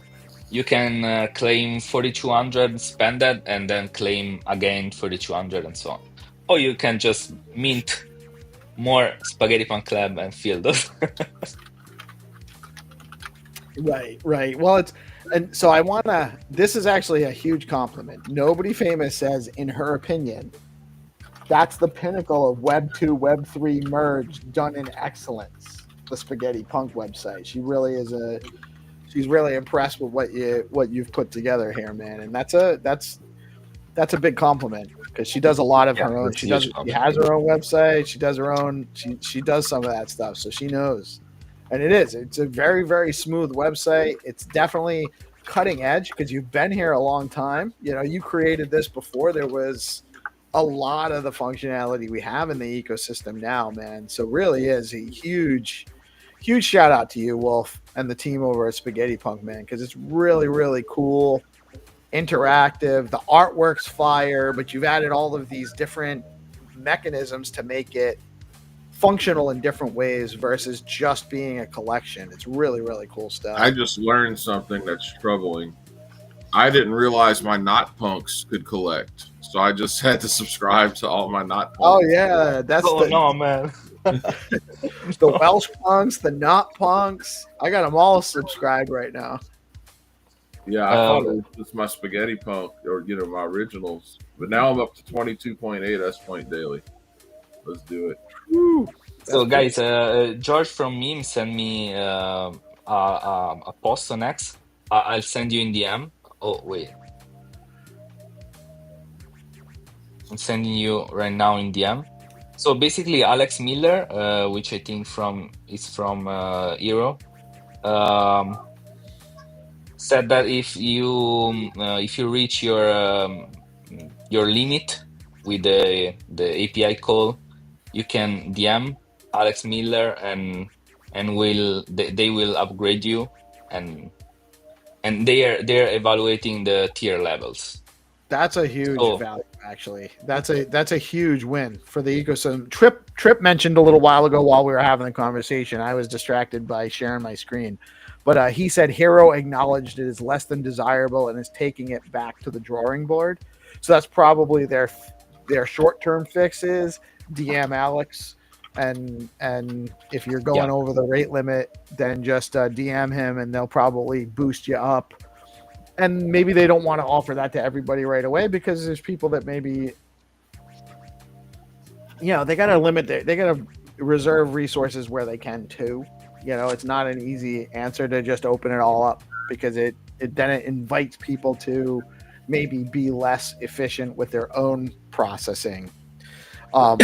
you can claim 4,200, spend that, and then claim again 4,200, and so on. Or you can just mint more Spaghetti Punk Club and fill those. Right. Well, so I wanna. This is actually a huge compliment. Nobody famous says, in her opinion, that's the pinnacle of Web 2, Web 3 merge done in excellence. The Spaghetti Punk website. She really is she's really impressed with what you've put together here, man. And that's a big compliment because she does a lot of her own. She has her own website. She does her own. She does some of that stuff, so she knows. And it's a very, very smooth website. It's definitely cutting edge because you've been here a long time. You know, you created this before there was a lot of the functionality we have in the ecosystem now, man. So really is a huge shout out to you, Wolf, and the team over at Spaghetti Punk, man, because it's really, really cool, interactive. The artwork's fire, but you've added all of these different mechanisms to make it functional in different ways versus just being a collection. It's really, really cool stuff. I just learned something that's troubling. I didn't realize my not punks could collect, so I just had to subscribe to all my not punks. Oh yeah, that's no, man. The Welsh punks, the not punks. I got them all subscribed right now. Yeah, I thought it was just my Spaghetti Punk or my originals, but now I'm up to 22.8 S point daily. Let's do it. Woo. So guys, George from Meme sent me a post on X. I'll send you in DM. Oh wait, I'm sending you right now in DM. So basically, Alex Miller, which I think is from Eero, said that if you reach your limit with the API call, you can DM Alex Miller and they will upgrade you and they're evaluating the tier levels. That's a huge value, actually. That's a huge win for the ecosystem. Trip mentioned a little while ago while we were having the conversation. I was distracted by sharing my screen, but he said Hero acknowledged it is less than desirable and is taking it back to the drawing board. So that's probably their short-term fixes. DM Alex, and if you're going over the rate limit, then just DM him, and they'll probably boost you up. And maybe they don't want to offer that to everybody right away because there's people that maybe, they got to limit they got to reserve resources where they can too. It's not an easy answer to just open it all up because it invites people to maybe be less efficient with their own processing. I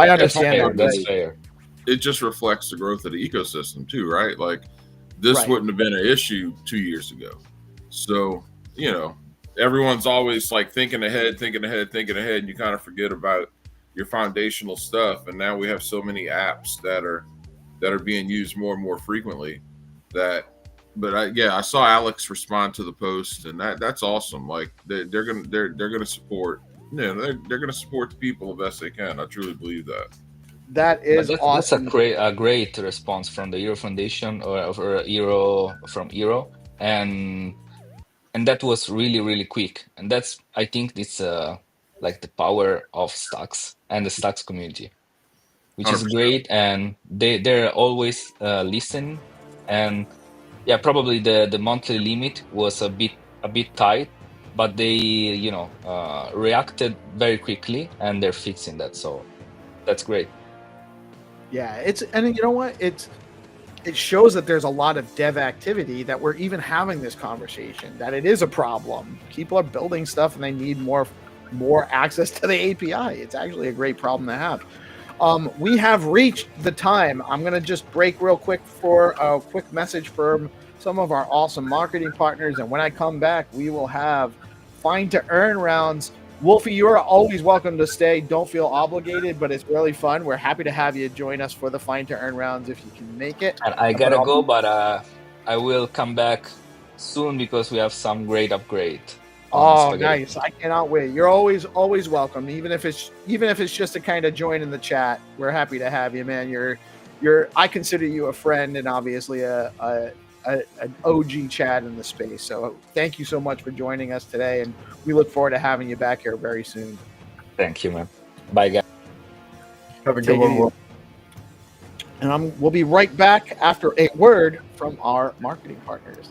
understand that's fair. It just reflects the growth of the ecosystem too, right? Like this wouldn't have been an issue 2 years ago. So, everyone's always like thinking ahead, and you kind of forget about your foundational stuff. And now we have so many apps that are being used more and more frequently I saw Alex respond to the post, and that's awesome. Like they're gonna support, they're gonna support the people the best they can. I truly believe that. That is awesome. That's a great response from the Eero Foundation or Eero from Eero, and that was really, really quick. And I think it's like the power of Stacks and the Stacks community, which 100%. Is great. And they're always listening. And yeah, probably the monthly limit was a bit tight, but they reacted very quickly and they're fixing that. So that's great. Yeah, and you know what? It shows that there's a lot of dev activity that we're even having this conversation, that it is a problem. People are building stuff and they need more access to the API. It's actually a great problem to have. We have reached the time. I'm going to just break real quick for a quick message from some of our awesome marketing partners. And when I come back, we will have Find2Earn rounds. Wolfie, you are always welcome to stay. Don't feel obligated, but it's really fun. We're happy to have you join us for the Find2Earn rounds if you can make it. And I gotta go, but I will come back soon because we have some great upgrade on Oh, Spaghettig. nice! I cannot wait. You're always welcome, even if it's just to kind of join in the chat. We're happy to have you, man. I consider you a friend and obviously an OG Chad in the space. So thank you so much for joining us today, and we look forward to having you back here very soon. Thank you, man. Bye, guys. Have a Take good it easy. one. And we'll be right back after a word from our marketing partners.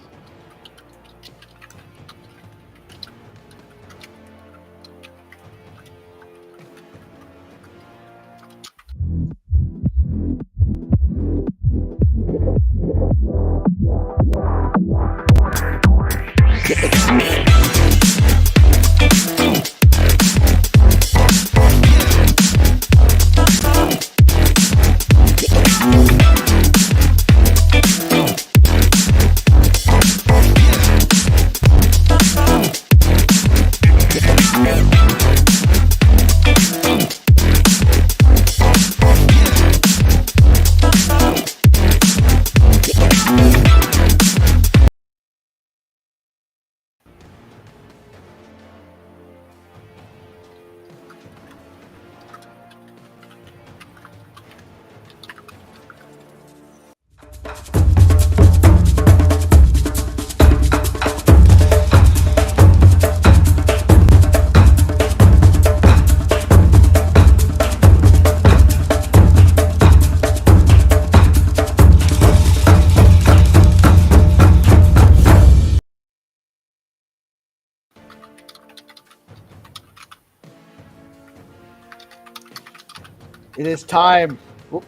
It is time. Whoop.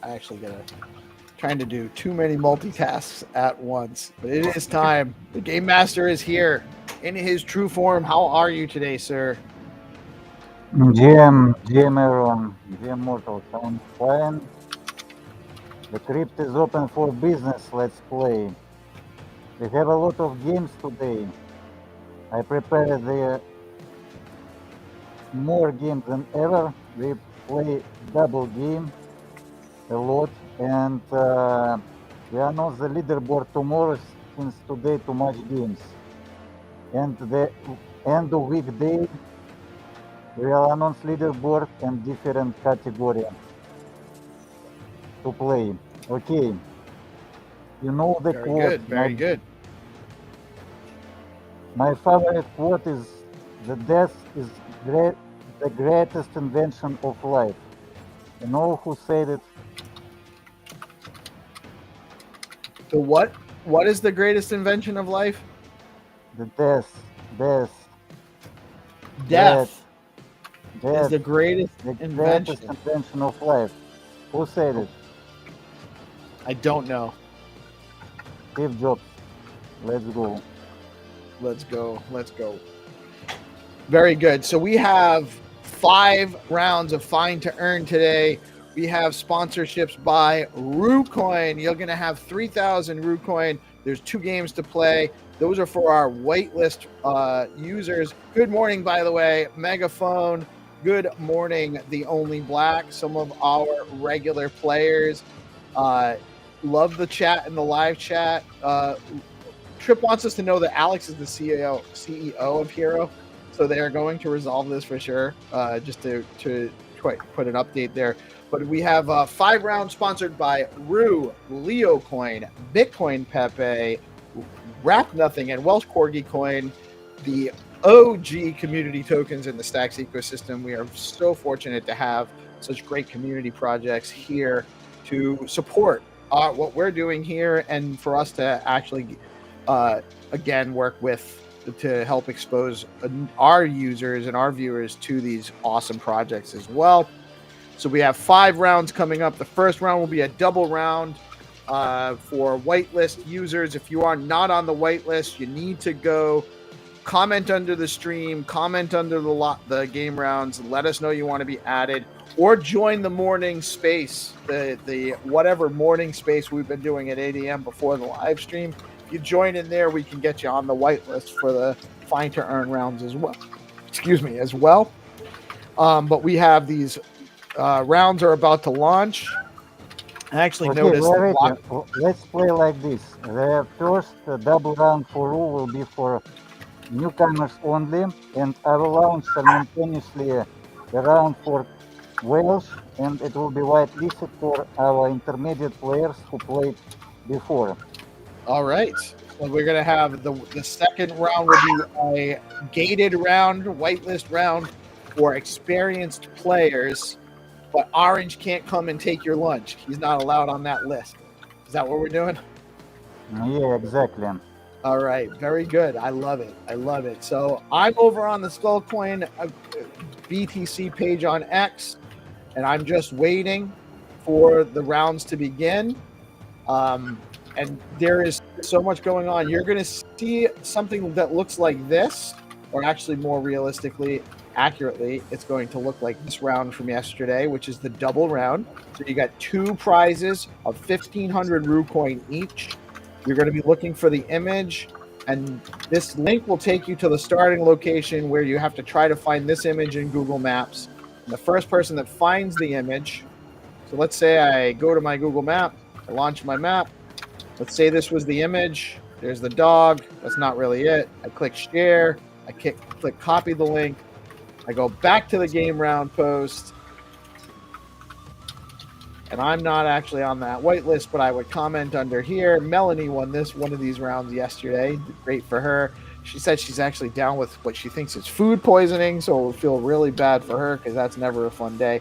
I actually trying to do too many multitasks at once, but it is time. The Game Master is here in his true form. How are you today, sir? GM Aaron, GM Mortals, I'm fine. The crypt is open for business, let's play. We have a lot of games today. I prepared more games than ever. We play double game a lot, and we announce the leaderboard tomorrow since today too much games. And the end of weekday we'll announce leaderboard and different category to play. Okay. You know the Very quote. good. Very good. My favorite quote is, "The death is the greatest invention of life." You know who said it? So what is the greatest invention of life? The death. Death is Death. the greatest The invention. greatest invention of life. Who said it? I don't know. Steve Jobs. Let's go. Let's go. Very good. So we have 5 rounds of Find2Earn today. We have sponsorships by RuCoin. You're going to have 3,000 RuCoin. There's 2 games to play. Those are for our whitelist users. Good morning, by the way, Megaphone. Good morning, The Only Black. Some of our regular players. Love the chat and the live chat. Trip wants us to know that Alex is the CEO of Hero. So they are going to resolve this for sure, just to put an update there. But we have 5 rounds sponsored by Rue, LeoCoin, Bitcoin Pepe, Wrap Nothing, and Welsh Corgi Coin, the OG community tokens in the Stacks ecosystem. We are so fortunate to have such great community projects here to support what we're doing here, and for us to actually, again, work with to help expose our users and our viewers to these awesome projects as well. So we have 5 rounds coming up. The first round will be a double round for whitelist users. If you are not on the whitelist, you need to go comment under the stream, comment under the game rounds, let us know you want to be added, or join the morning space, the whatever morning space we've been doing at 8 a.m. before the live stream. If you join in there, we can get you on the whitelist for the Find2Earn rounds as well. As well. But we have these rounds are about to launch. I actually Okay, noticed we're the block. ready. Let's play like this. The first double round for Ru will be for newcomers only, and I will launch simultaneously a round for Welsh, and it will be whitelisted for our intermediate players who played before. All right. So we're gonna have the second round will be a gated round, whitelist round for experienced players, but Orange can't come and take your lunch. He's not allowed on that list. Is that what we're doing? Yeah, exactly. All right, very good. I love it. I love it. So I'm over on the Skullcoin BTC page on X, and I'm just waiting for the rounds to begin. And there is so much going on. You're going to see something that looks like this, or actually more realistically, accurately, it's going to look like this round from yesterday, which is the double round. So you got two prizes of 1,500 Ru coin each. You're going to be looking for the image, and this link will take you to the starting location where you have to try to find this image in Google Maps. And the first person that finds the image, so let's say I go to my Google map, I launch my map. Let's say this was the image. There's the dog. That's not really it. I click share. I click copy the link. I go back to the game round post. And I'm not actually on that whitelist, but I would comment under here. Melanie won one of these rounds yesterday. Great for her. She said she's actually down with what she thinks is food poisoning, so it would feel really bad for her because that's never a fun day.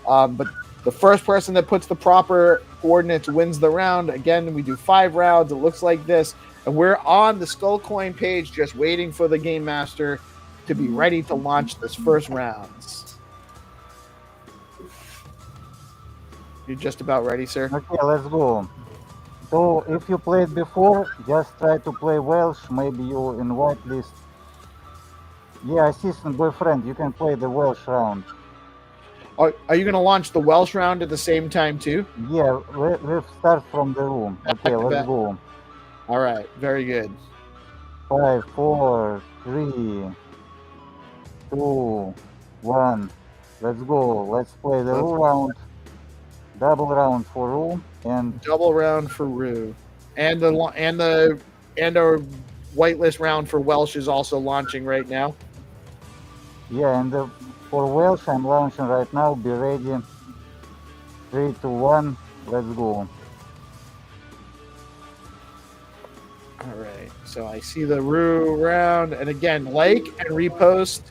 But the first person that puts the proper coordinates wins the round. Again, we do 5 rounds. It looks like this. And we're on the Skullcoin page just waiting for the Game Master to be ready to launch this first rounds. You're just about ready, sir? Okay, let's go. So if you played before, just try to play Welsh. Maybe you in whitelist. Yeah, assistant boyfriend, you can play the Welsh round. Are you going to launch the Welsh round at the same time, too? Yeah, we start from the room. Okay, let's go. All right, very good. 5, 4, 3, 2, 1. Let's go. Let's play the Ru round. Double round for Ru and double round for Ru, and our whitelist round for Welsh is also launching right now. Yeah, and for Welsh I'm launching right now. Be ready. 3, 2, 1. Let's go. All right. So I see the Ru round, and again, like and repost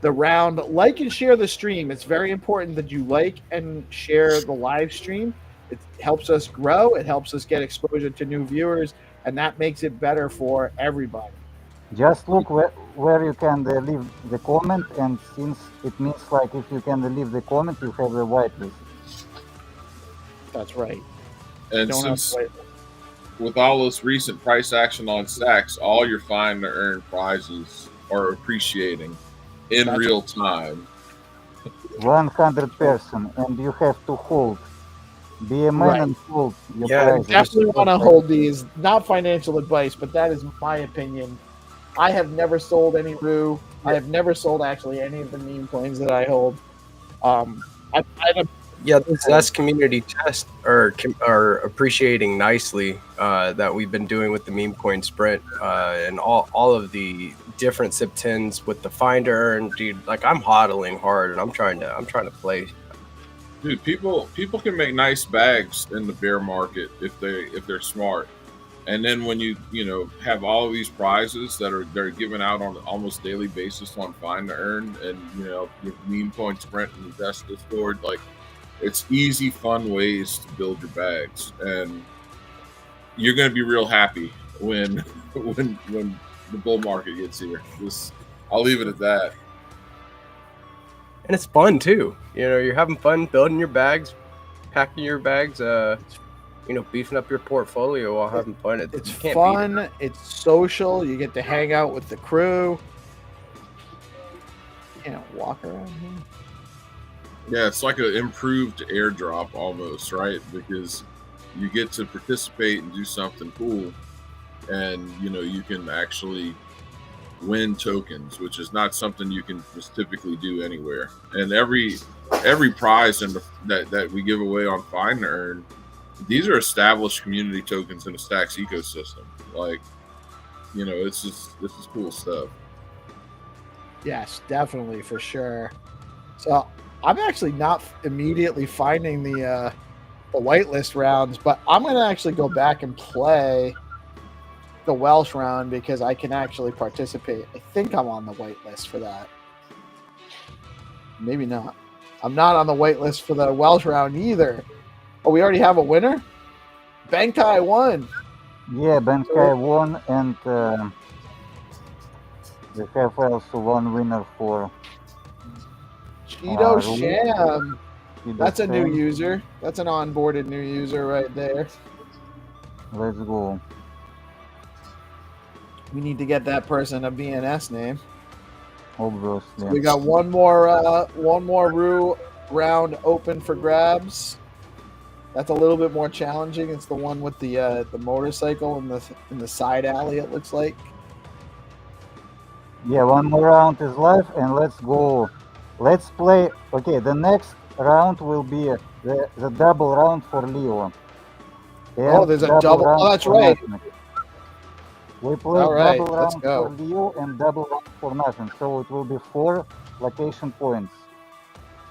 the round. Like and share the stream. It's very important that you like and share the live stream. It helps us grow. It helps us get exposure to new viewers, and that makes it better for everybody. Just look where you can leave the comment, and since it means like if you can leave the comment, you have the whitelist. That's right. And since with all this recent price action on stacks, all your Find2Earn prizes are appreciating in real time. 100%, and you have to hold. Be a man and hold your prizes. Definitely want to hold these. Not financial advice, but that is my opinion. I have never sold any Ru. I have never sold actually any of the meme coins that I hold. That's community tests are appreciating nicely that we've been doing with the meme coin sprint and all of the different SIP 10s with the Find2Earn, dude. Like I'm hodling hard and I'm trying to play. Dude, people can make nice bags in the bear market if they're smart. And then when you have all of these prizes they're given out on an almost daily basis on Find2Earn and your meme coin sprint and invest Discord, like it's easy, fun ways to build your bags, and you're gonna be real happy when the bull market gets here. I'll leave it at that. And it's fun too. You're having fun building your bags, packing your bags, beefing up your portfolio while having fun. It's fun. It's social. You get to hang out with the crew. Walk around here. Yeah, it's like an improved airdrop almost, right? Because you get to participate and do something cool, and you can actually win tokens, which is not something you can just typically do anywhere. And every prize that we give away on Find2Earn these are established community tokens in a Stacks ecosystem. Like, you know, this is cool stuff. Yes, definitely, for sure. So I'm actually not immediately finding the whitelist rounds, but I'm going to actually go back and play the Welsh round because I can actually participate. I think I'm on the whitelist for that. Maybe not. I'm not on the whitelist for the Welsh round either. Oh, we already have a winner? Bankai won. Yeah, Bankai won, and we have also one winner for Cheeto Rule. Sham. Cheeto That's a new Sham. user. That's an onboarded new user right there. Let's go. We need to get that person a BNS name. Obviously. We got one more Rue round open for grabs. That's a little bit more challenging. It's the one with the motorcycle in the side alley. It looks like. Yeah, one more round is live, and let's go. Let's play. Okay, the next round will be the double round for Leo. Oh, there's a double. Oh, that's right. We play All right, double let's round go. for Leo and double round for nothing. So it will be 4 location points.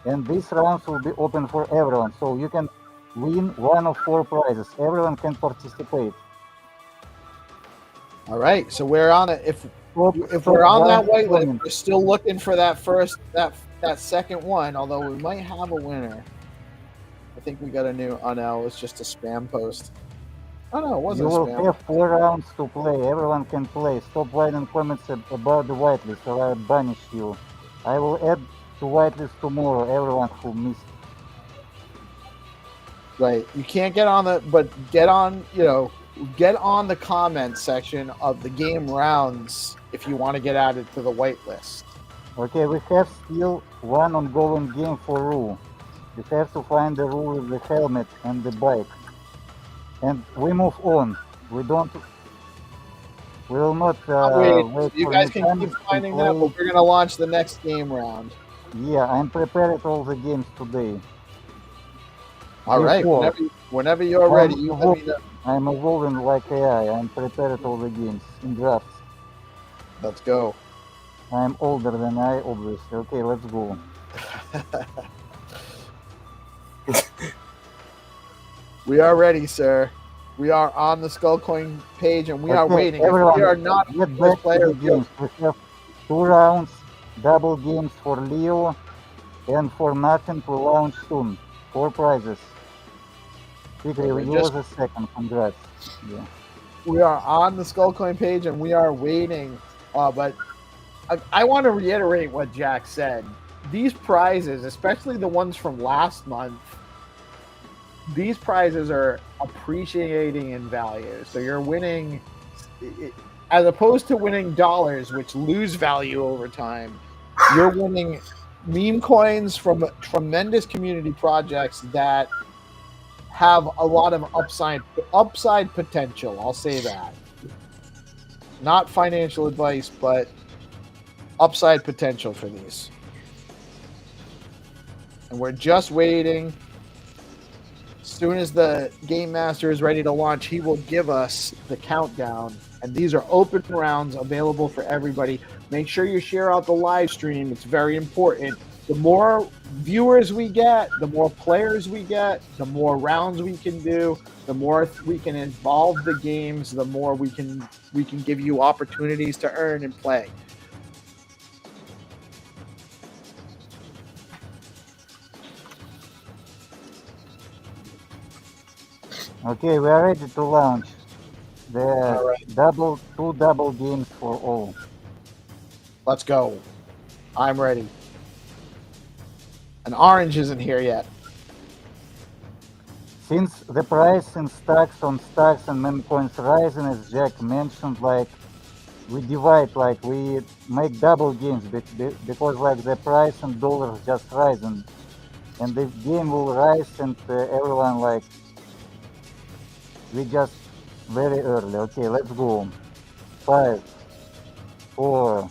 And these rounds will be open for everyone. So you can win one of 4 prizes. Everyone can participate. All right, so we're on it. If we're on that whitelist, we're still looking for that second one. Although we might have a winner. I think we got a new. Oh no, it's just a spam post. Oh no, it wasn't. You will have 4 rounds to play. Everyone can play. Stop writing comments about the whitelist, or I banish you. I will add to whitelist tomorrow. Everyone who missed. Right, you can't get on but get on. Get on the comment section of the game rounds if you want to get added to the whitelist. Okay, we have still one ongoing game for Rue. You have to find the Rue with the helmet and the bike. And we move on. We will not wait you for guys can keep finding that, but we're going to launch the next game round. Yeah, I'm prepared all the games today. All right, whenever you're ready, you let me know. I'm evolving like AI. I'm prepared all the games in drafts. Let's go. I'm older than I, obviously. Okay, let's go. We are ready, sir. We are on the Skullcoin page, and we are waiting. Everyone, we are not get back to the games. We have 2 rounds, double games for Leo, and for nothing to launch soon. 4 prizes. You was a second. Congrats. Yeah. We are on the Skullcoin page, and we are waiting. But I want to reiterate what Jack said. These prizes, especially the ones from last month, these prizes are appreciating in value. So you're winning, as opposed to winning dollars, which lose value over time, you're winning meme coins from tremendous community projects that have a lot of upside potential. I'll say that. Not financial advice, but upside potential for these. And we're just waiting. As soon as the Game Master is ready to launch, he will give us the countdown. And these are open rounds available for everybody. Make sure you share out the live stream. It's very important. The more viewers we get, the more players we get, the more rounds we can do, the more we can involve the games, the more we can give you opportunities to earn and play. Okay, we are ready to launch the two double games for all. Let's go. I'm ready. And Orange isn't here yet. Since the price in stacks and memecoins rising, as Jack mentioned, like we divide, like we make double games because like the price in dollars just rising, and the game will rise, and everyone like we just very early. Okay, let's go. 5, 4,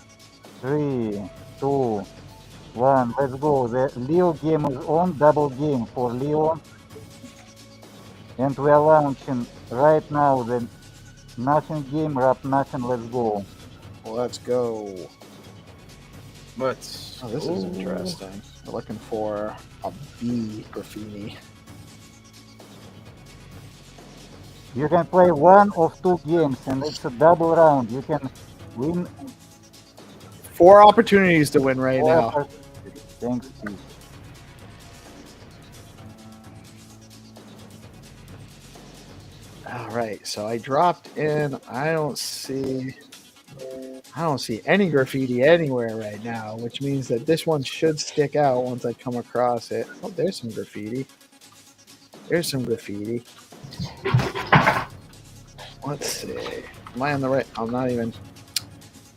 3, 2, 1. Let's go. The Leo game is on. Double game for Leo. And we are launching right now the Nothing game, Rap Nothing, let's go. Let's go. Let's. Oh, this is interesting. We're looking for a B graffiti. You can play one of two games and it's a double round. You can win 4 opportunities to win right four now. opportunities. Thanks, Steve. All right, so I dropped in. I don't see any graffiti anywhere right now, which means that this one should stick out once I come across it. Oh, there's some graffiti. There's some graffiti. Let's see. Am I on the right? I'm not even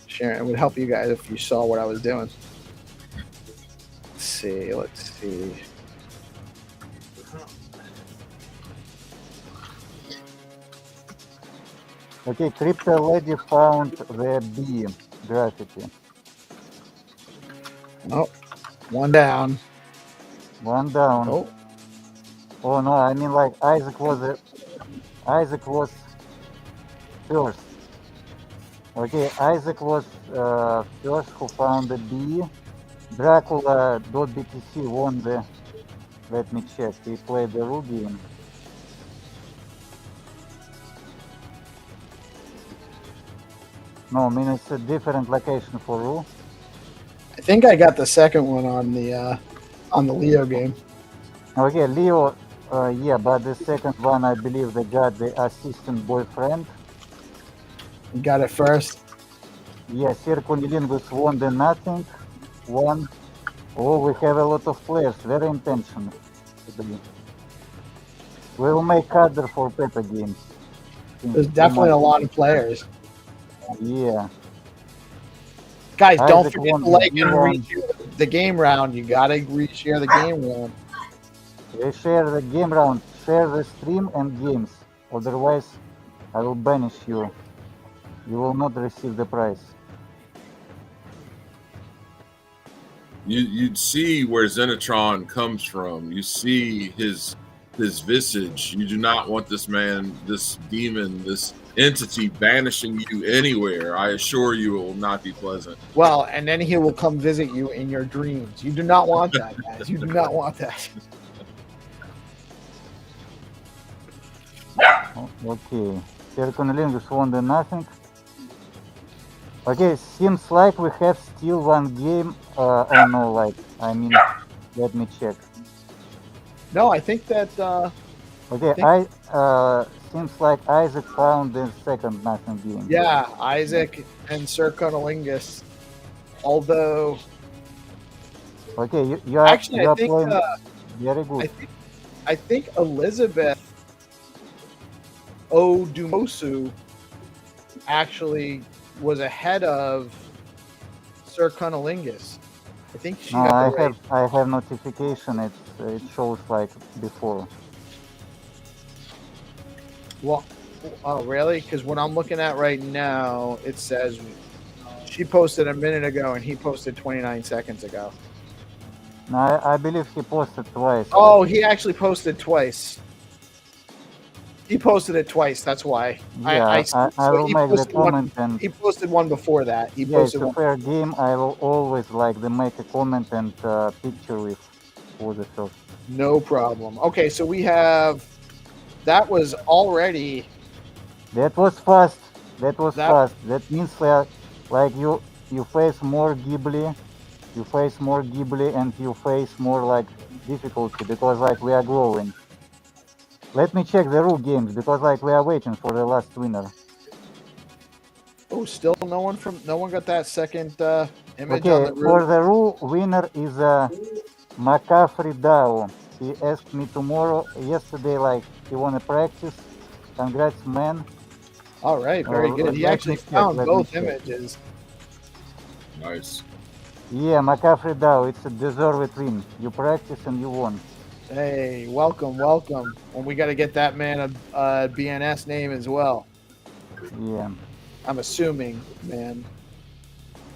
sharing. It would help you guys if you saw what I was doing. Let's see. Let's see. Okay, Crypto Lady found the B graffiti. Oh, one down. One down. Oh, Oh no, I mean like Isaac was first. Okay, Isaac was first who found the B. Dracula.btc won the. Let me check. He played the Ru game. No, I mean it's a different location for Ru. I think I got the second one on the Leo game. Okay, Leo. Yeah, but the second one I believe they got the assistant boyfriend. You got it first. Yeah, Circunilingus won the nothing. One. Oh, we have a lot of players. Very intentional. We will make other for Pepe games. There's definitely a lot of players. Yeah. Guys, don't Isaac forget won to the like and D1. reshare the game round. You gotta reshare the game round. We share the game round. Share the stream and games. Otherwise, I will banish you. You will not receive the prize. You'd see where Xenitron comes from. You see his visage. You do not want this man, this demon, this entity banishing you anywhere. I assure you it will not be pleasant. Well, and then he will come visit you in your dreams. You do not want that, guys. You do not want that. Okay. Circunilingus won the nothing. Okay, seems like we have still one game. Oh no, like, I mean, let me check. No, I think that Okay, seems like Isaac found the second nothing game. yeah, Isaac and Sir Cunnilingus. Although Okay, you are, actually, you I are think playing very good. I think Elizabeth Odumosu actually was ahead of Sir Cunnilingus. I think she No, got the right. I have notification. It shows like before. Well, oh really? Because what I'm looking at right now, it says she posted a minute ago and he posted 29 seconds ago. No, I believe he posted twice. Oh, he actually posted twice. He posted it twice. That's why. Yeah, I so will he make the posted one- comment and He posted one before that. He yeah, it's posted a one. fair game. I will always like to make a comment and picture with who the first. No problem. Okay, so we have. That was already. That was fast. That was That- fast. That means like you face more Ghibli, and you face more like difficulty because like we are growing. Let me check the Ru games because like we are waiting for the last winner. Oh, still no one got that second image Okay, on the for roof. the Ru winner is McCaffrey DAO. He asked me yesterday, like he wanna practice. Congrats, man. All right, very good. He let actually me check, found let me both check. images. Nice. Yeah, McCaffrey DAO. It's a deserved win. You practice and you won. Hey, welcome, welcome. And we got to get that man a BNS name as well. Yeah. I'm assuming, man.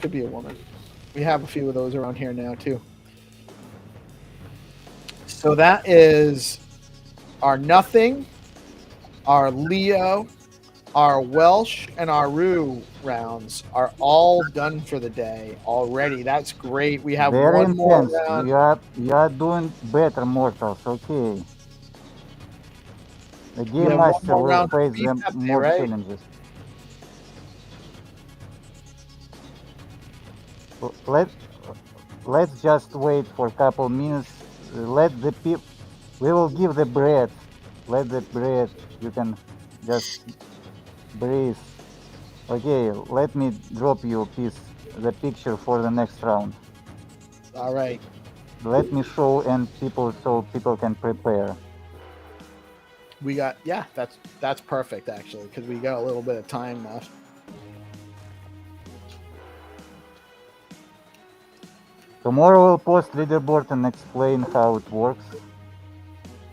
Could be a woman. We have a few of those around here now too. So that is our nothing our Leo, our Welsh, and our Rue rounds are all done for the day already. That's great. We have Very one more intense. round. You are doing better, mortals. Okay. The We game have one master more will round for face Pepe, them more right? challenges. Let's just wait for a couple minutes. Let the people. We will give the bread. Let the bread. You can just breathe. Okay, let me drop you the picture for the next round. All right. Let me show and so people can prepare. We got that's perfect actually because we got a little bit of time left. Tomorrow we'll post leaderboard and explain how it works.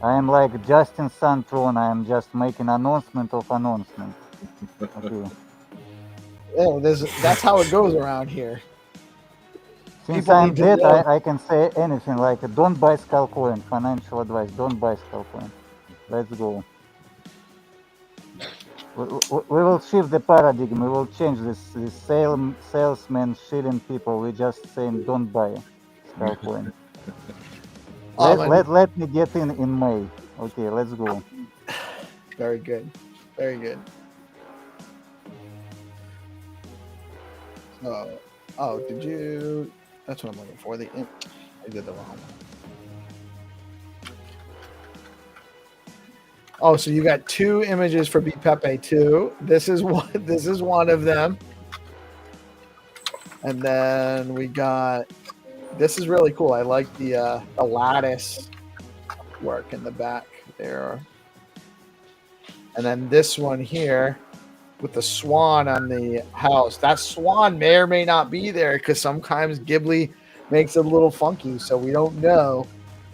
I am like Justin Santron. I am just making announcement of announcement. Okay. Oh, that's how it goes around here. Since People I'm need to dead, know. I can say anything like don't buy Skullcoin. Financial advice: don't buy Skullcoin. Let's go. We will shift the paradigm. We will change this salesman shilling people. We just saying don't buy Skullcoin. Let me get in May. Okay, let's go. Very good. Very good. Did you? That's what I'm looking for. I did the wrong one. Oh, so you got two images for Pepe too. This is one. This is one of them. And then we got. This is really cool. I like the lattice work in the back there. And then this one here with the swan on the house. That swan may or may not be there because sometimes Ghibli makes it a little funky, so we don't know.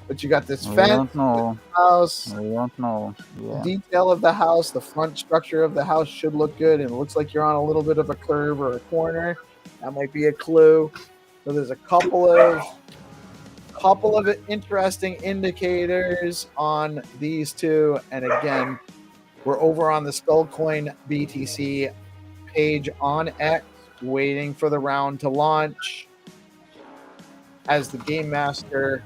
But you got this fence, don't know. House. We don't know. Yeah. The detail of the house, the front structure of the house should look good, and it looks like you're on a little bit of a curve or a corner. That might be a clue. So there's a couple of interesting indicators on these two, and again, we're over on the Skullcoin BTC page on X, waiting for the round to launch as the game master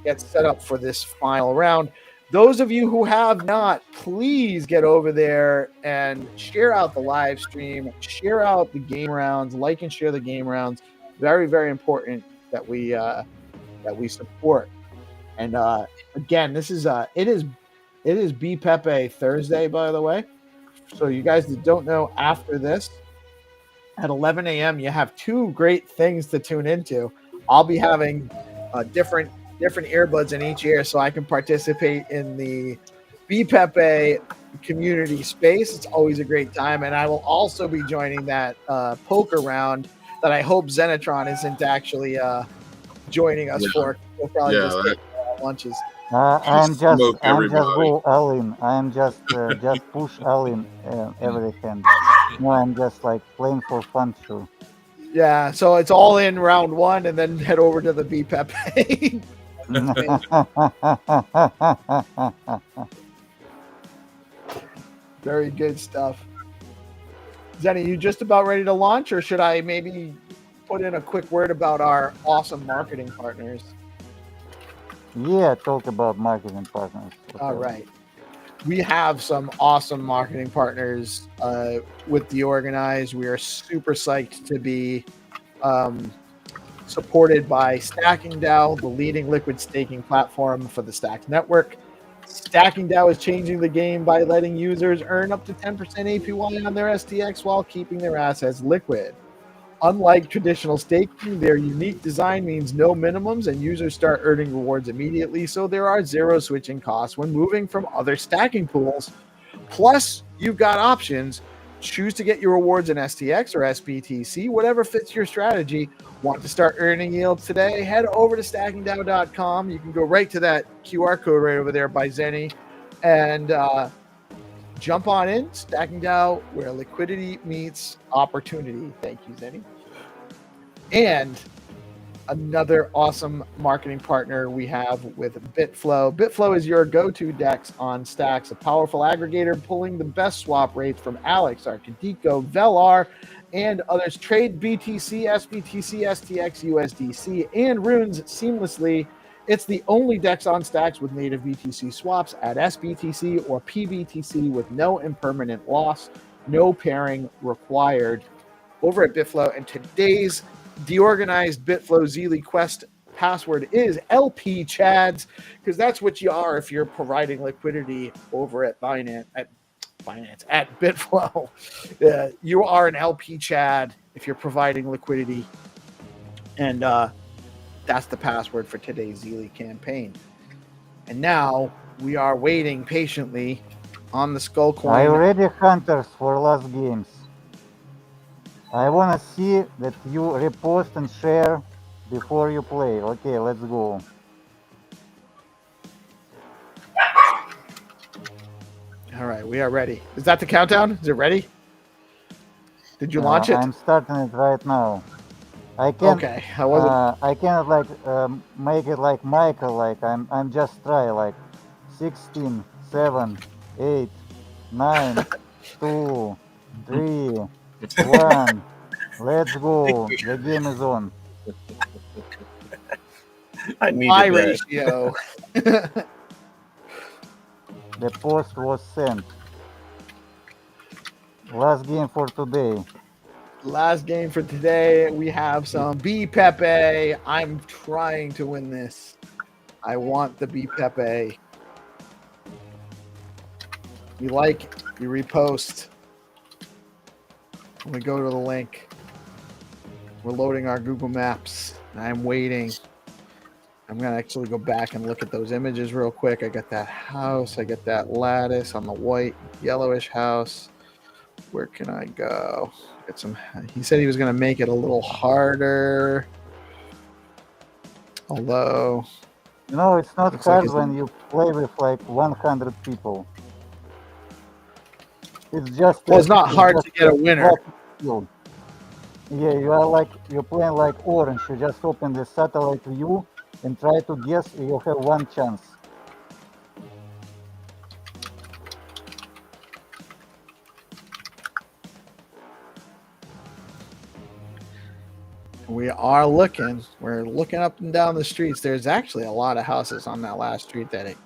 gets set up for this final round. Those of you who have not, please get over there and share out the live stream, share out the game rounds, like and share the game rounds. Very, very important that we support. And again, this is it is Pepe Thursday, by the way. So you guys that don't know, after this at 11 a.m. you have two great things to tune into. I'll be having different earbuds in each ear so I can participate in the Pepe community space. It's always a great time, and I will also be joining that poker round that I hope Xenitron isn't actually joining us for. We'll probably just take lunches. I'm just go all in. I'm just push all in every hand. No, I'm just like playing for fun too. Yeah, so it's all in round one, and then head over to the Pepe. Very good stuff. Zenny, you just about ready to launch, or should I maybe put in a quick word about our awesome marketing partners? Yeah, talk about marketing partners. All right. We have some awesome marketing partners with DeOrganized. We are super psyched to be supported by StackingDAO, the leading liquid staking platform for the Stacks network. StackingDAO is changing the game by letting users earn up to 10% APY on their STX while keeping their assets liquid. Unlike traditional staking, their unique design means no minimums and users start earning rewards immediately, so there are zero switching costs when moving from other stacking pools. Plus, you've got options. Choose to get your rewards in STX or SBTC, whatever fits your strategy. Want to start earning yields today? Head over to StackingDAO.com. You can go right to that QR code right over there by Zenny and jump on in. StackingDAO, where liquidity meets opportunity. Thank you, Zenny. And another awesome marketing partner we have with Bitflow. Bitflow is your go-to DEX on Stacks, a powerful aggregator pulling the best swap rates from Alex, Arcadico, Velar, and others. Trade BTC, SBTC, STX, USDC, and runes seamlessly. It's the only DEX on Stacks with native BTC swaps at SBTC or PBTC with no impermanent loss, no pairing required. Over at Bitflow, and today's DeOrganized Bitflow Zeely Quest password is LP Chads, because that's what you are if you're providing liquidity over at at Bitflow. You are an LP Chad if you're providing liquidity, and that's the password for today's Zeely campaign. And now we are waiting patiently on the Skull Coin. I already hunters for last games. I want to see that you repost and share before you play. Okay, let's go. All right, we are ready. Is that the countdown? Is it ready? Did you launch it? I'm starting it right now. I can't. Okay, I wasn't. I can't like make it like Michael. Like I'm just try like 16, 7, 8, 9, 2, 3, 1. Let's go. The game is on. I needed My that. ratio. The post was sent. Last game for today. Last game for today. We have some B Pepe. I'm trying to win this. I want the B Pepe. You like, you repost. We go to the link. We're loading our Google Maps. I'm waiting. I'm going to actually go back and look at those images real quick. I got that house. I got that lattice on the white, yellowish house. Where can I go? Get some. He said he was going to make it a little harder. Although, You know, it's not looks like hard it's- when you play with like 100 people. It's just. well, it's not hard just to get a winner. skill. Yeah, you are like you're playing like Orange. You just open the satellite view and try to guess. You have one chance. We are looking. We're looking up and down the streets. There's actually a lot of houses on that last street that it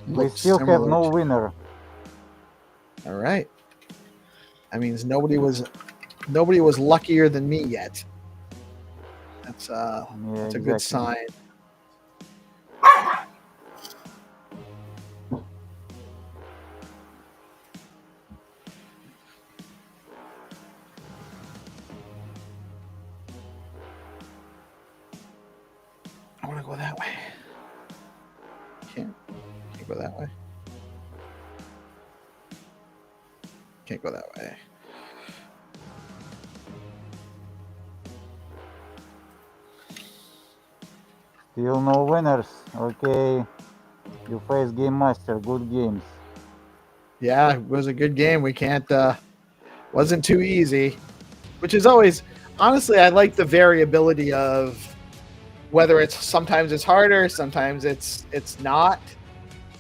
We looks still have similar no to. winner. All right. That means nobody was luckier than me yet. That's Yeah, that's a good exactly. sign. I want to go that way. Can't go that way. Can't go that way. Still no winners. Okay. You face Game Master. Good games. Yeah, it was a good game. We can't wasn't too easy, which is always honestly I like the variability of whether it's sometimes it's harder, sometimes it's not.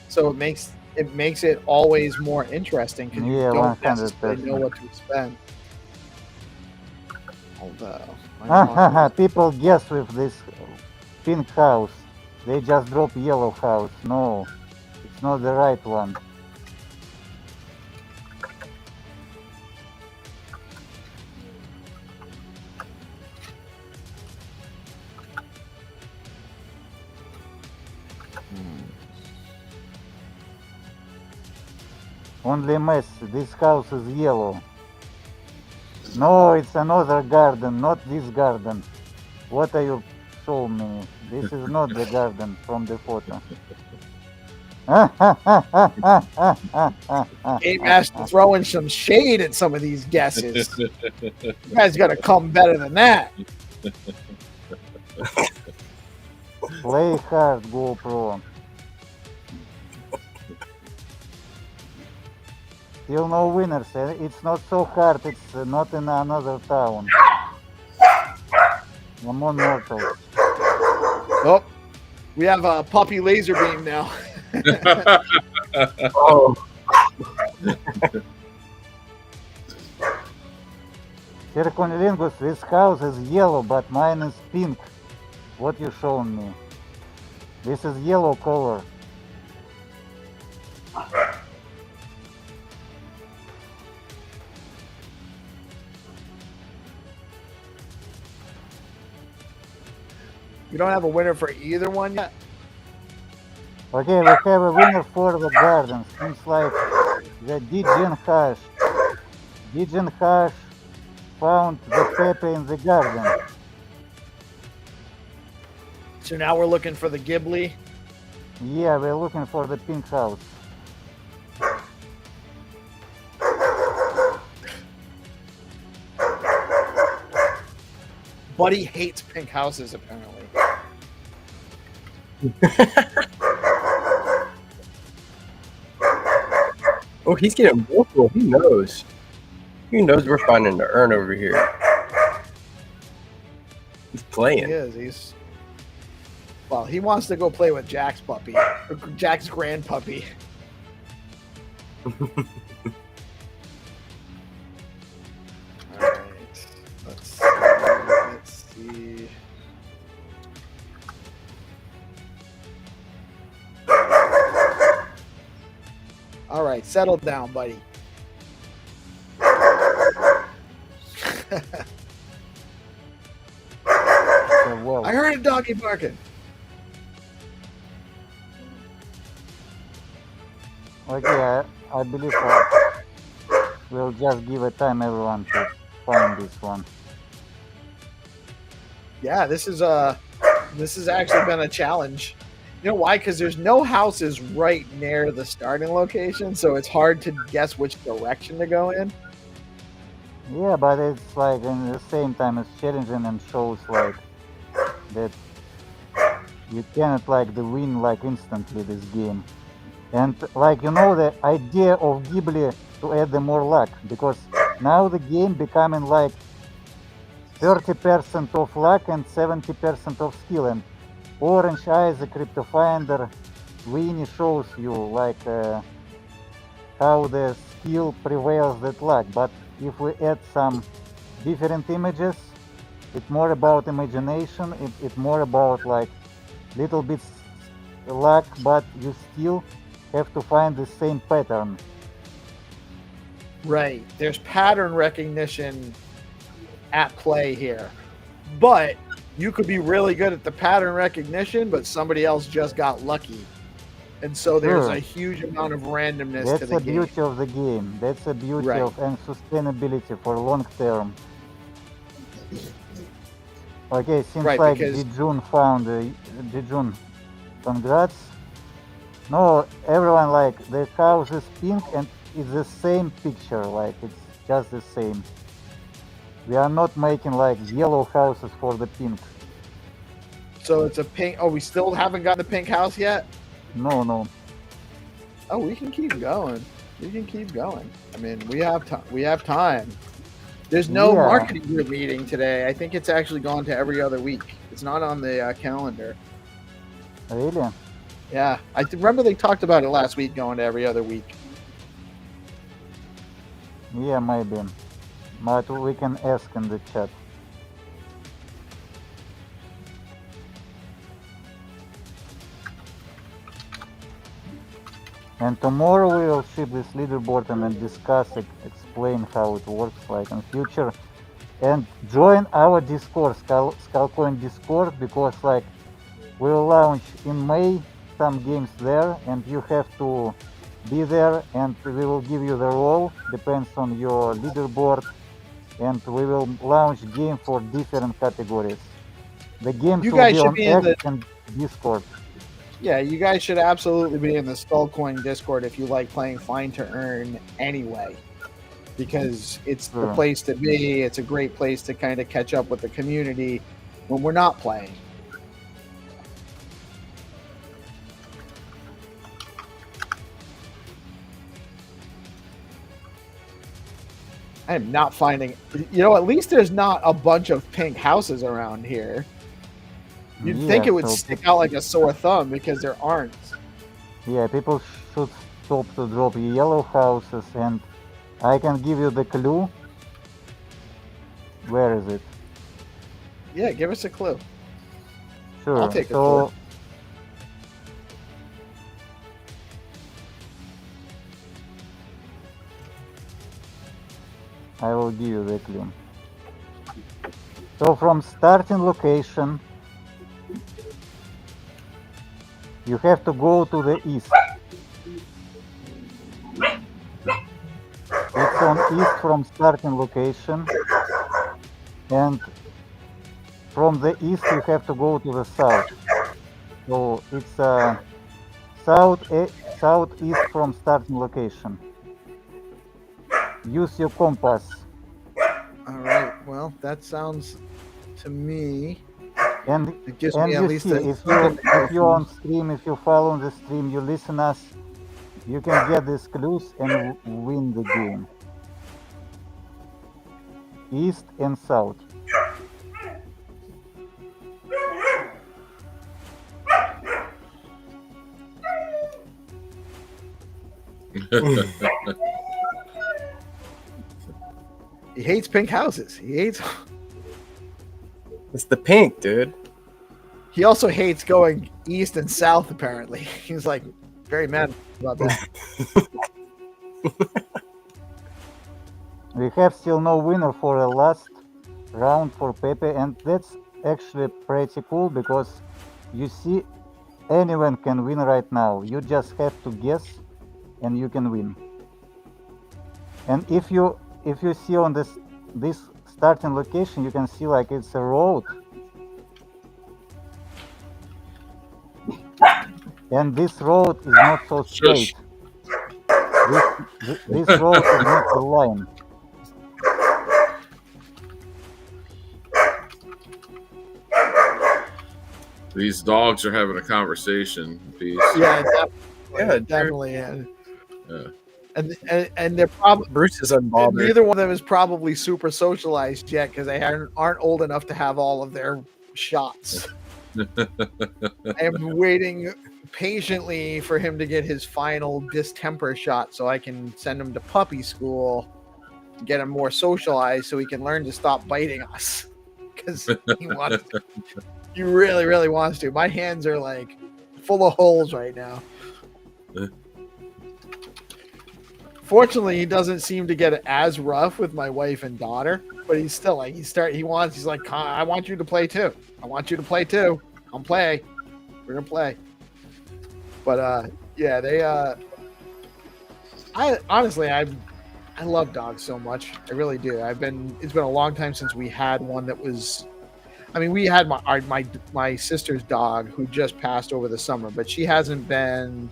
So it makes it always more interesting because Yeah, you don't necessarily 100%. know what to expect. Although my mom- People guess with this pink house. They just drop yellow house. No, it's not the right one. Only mess. This house is yellow. No, it's another garden, not this garden. What are you showing me? This is not the garden from the photo. Game Master throwing some shade at some of these guesses. You guys got to come better than that. Play hard, GoPro. Still no winners. It's not so hard. It's not in another town. Come on, mortals. Oh, we have a puppy laser beam now. Oh, Circunlingus, this house is yellow, but mine is pink. What you showing me? This is yellow color. You don't have a winner for either one yet? Okay, we have a winner for the garden. Seems like the DeGen Hash found the Pepe in the garden. So now we're looking for the Ghibli. Yeah, we're looking for the pink house. Buddy hates pink houses, apparently. oh, he's getting vocal. He knows. He knows we're finding the urn over here. He's He playing. is. Well, he wants to go play with Jack's puppy. Or Jack's grand puppy. Alright. Let's see. Alright, settle down, buddy. Well, I heard a doggy barking. okay, I believe we'll just give a time everyone to find this one. Yeah, this has actually been a challenge. You know why? Because there's no houses right near the starting location, so it's hard to guess which direction to go in. Yeah, but it's like in the same time it's challenging and shows like that you cannot like the win like instantly this game. And like you know the idea of Ghibli to add the more luck, because now the game becoming like 30% of luck and 70% of skill, and Orange Eye, the Crypto Finder, Winnie shows you like how the skill prevails that luck. But if we add some different images, it's more about imagination, it's more about like little bit luck, but you still have to find the same pattern. Right. There's pattern recognition at play here. But you could be really good at the pattern recognition, but somebody else just got lucky. And so there's Sure. a huge amount of randomness That's to the the game. beauty of the game. That's the beauty Right. of and sustainability for long term. Okay, seems Right, like because- Dijun found Dijun. Congrats. No, everyone like the house is pink and it's the same picture. Like it's just the same. We are not making like yellow houses for the pink. So it's a pink. Oh, we still haven't got the pink house yet? No. Oh, we can keep going. We can keep going. I mean, we have time. We have time. There's no Yeah. marketing group meeting today. I think it's actually gone to every other week. It's not on the calendar. Really? Yeah, I remember they talked about it last week, going to every other week. Yeah, maybe. But we can ask in the chat. And tomorrow we will ship this leaderboard and then discuss it, explain how it works like in future. And join our Discord, Skullcoin Discord, because like we'll launch in May some games there and you have to be there and we will give you the role, depends on your leaderboard, and we will launch game for different categories. The games You will guys be should on be in X and Discord. Yeah, you guys should absolutely be in the Skullcoin Discord if you like playing Find2Earn anyway, because it's the Sure. place to be. It's a great place to kind of catch up with the community when we're not playing. I am not finding, at least there's not a bunch of pink houses around here. You'd think it would so stick out like a sore thumb because there aren't. yeah, people should stop to drop yellow houses, and I can give you the clue. Where is it? Yeah, give us a clue. Sure. I'll take a so, I will give you the clue. So from starting location, you have to go to the east. It's on east from starting location, and from the east you have to go to the south. So it's southeast from starting location. Use your compass. All right. Well, that sounds to me. And It gives me at you least see, a if you're on stream, if you follow the stream, you listen us, you can get these clues and win the game. East and south. He hates pink houses. He hates. It's the pink, dude. He also hates going east and south. Apparently, he's like very mad about that. We have still no winner for the last round for Pepe, and that's actually pretty cool because you see anyone can win right now. You just have to guess and you can win. And if you see on this starting location, you can see like it's a road. And this road is not so straight. This road is not a line. These dogs are having a conversation. Peace. Yeah, Yeah, definitely. And, Yeah. and they're probably Bruce is unbothered. neither one of them is probably super socialized yet because they aren't old enough to have all of their shots. I am waiting patiently for him to get his final distemper shot so I can send him to puppy school, get him more socialized so he can learn to stop biting us. Because he wants to. He really, really wants to. My hands are like full of holes right now. Fortunately, he doesn't seem to get as rough with my wife and daughter, but he's still like he's like, I want you to play too. I want you to play too. Come play. We're gonna play. But yeah, they I honestly I love dogs so much. I really do. It's been a long time since we had one that was. I mean, we had my sister's dog who just passed over the summer, but she hasn't been.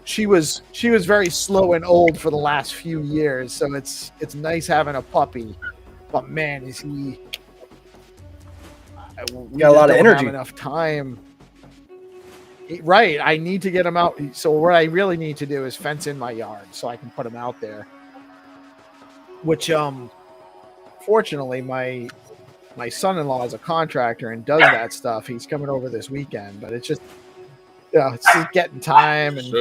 She was very slow and old for the last few years, so it's nice having a puppy. But man, is he? We got a lot of energy. Have enough time. Right, I need to get him out. So what I really need to do is fence in my yard so I can put him out there. Which, fortunately, my son-in-law is a contractor and does that stuff. He's coming over this weekend, but it's just, it's just getting time, and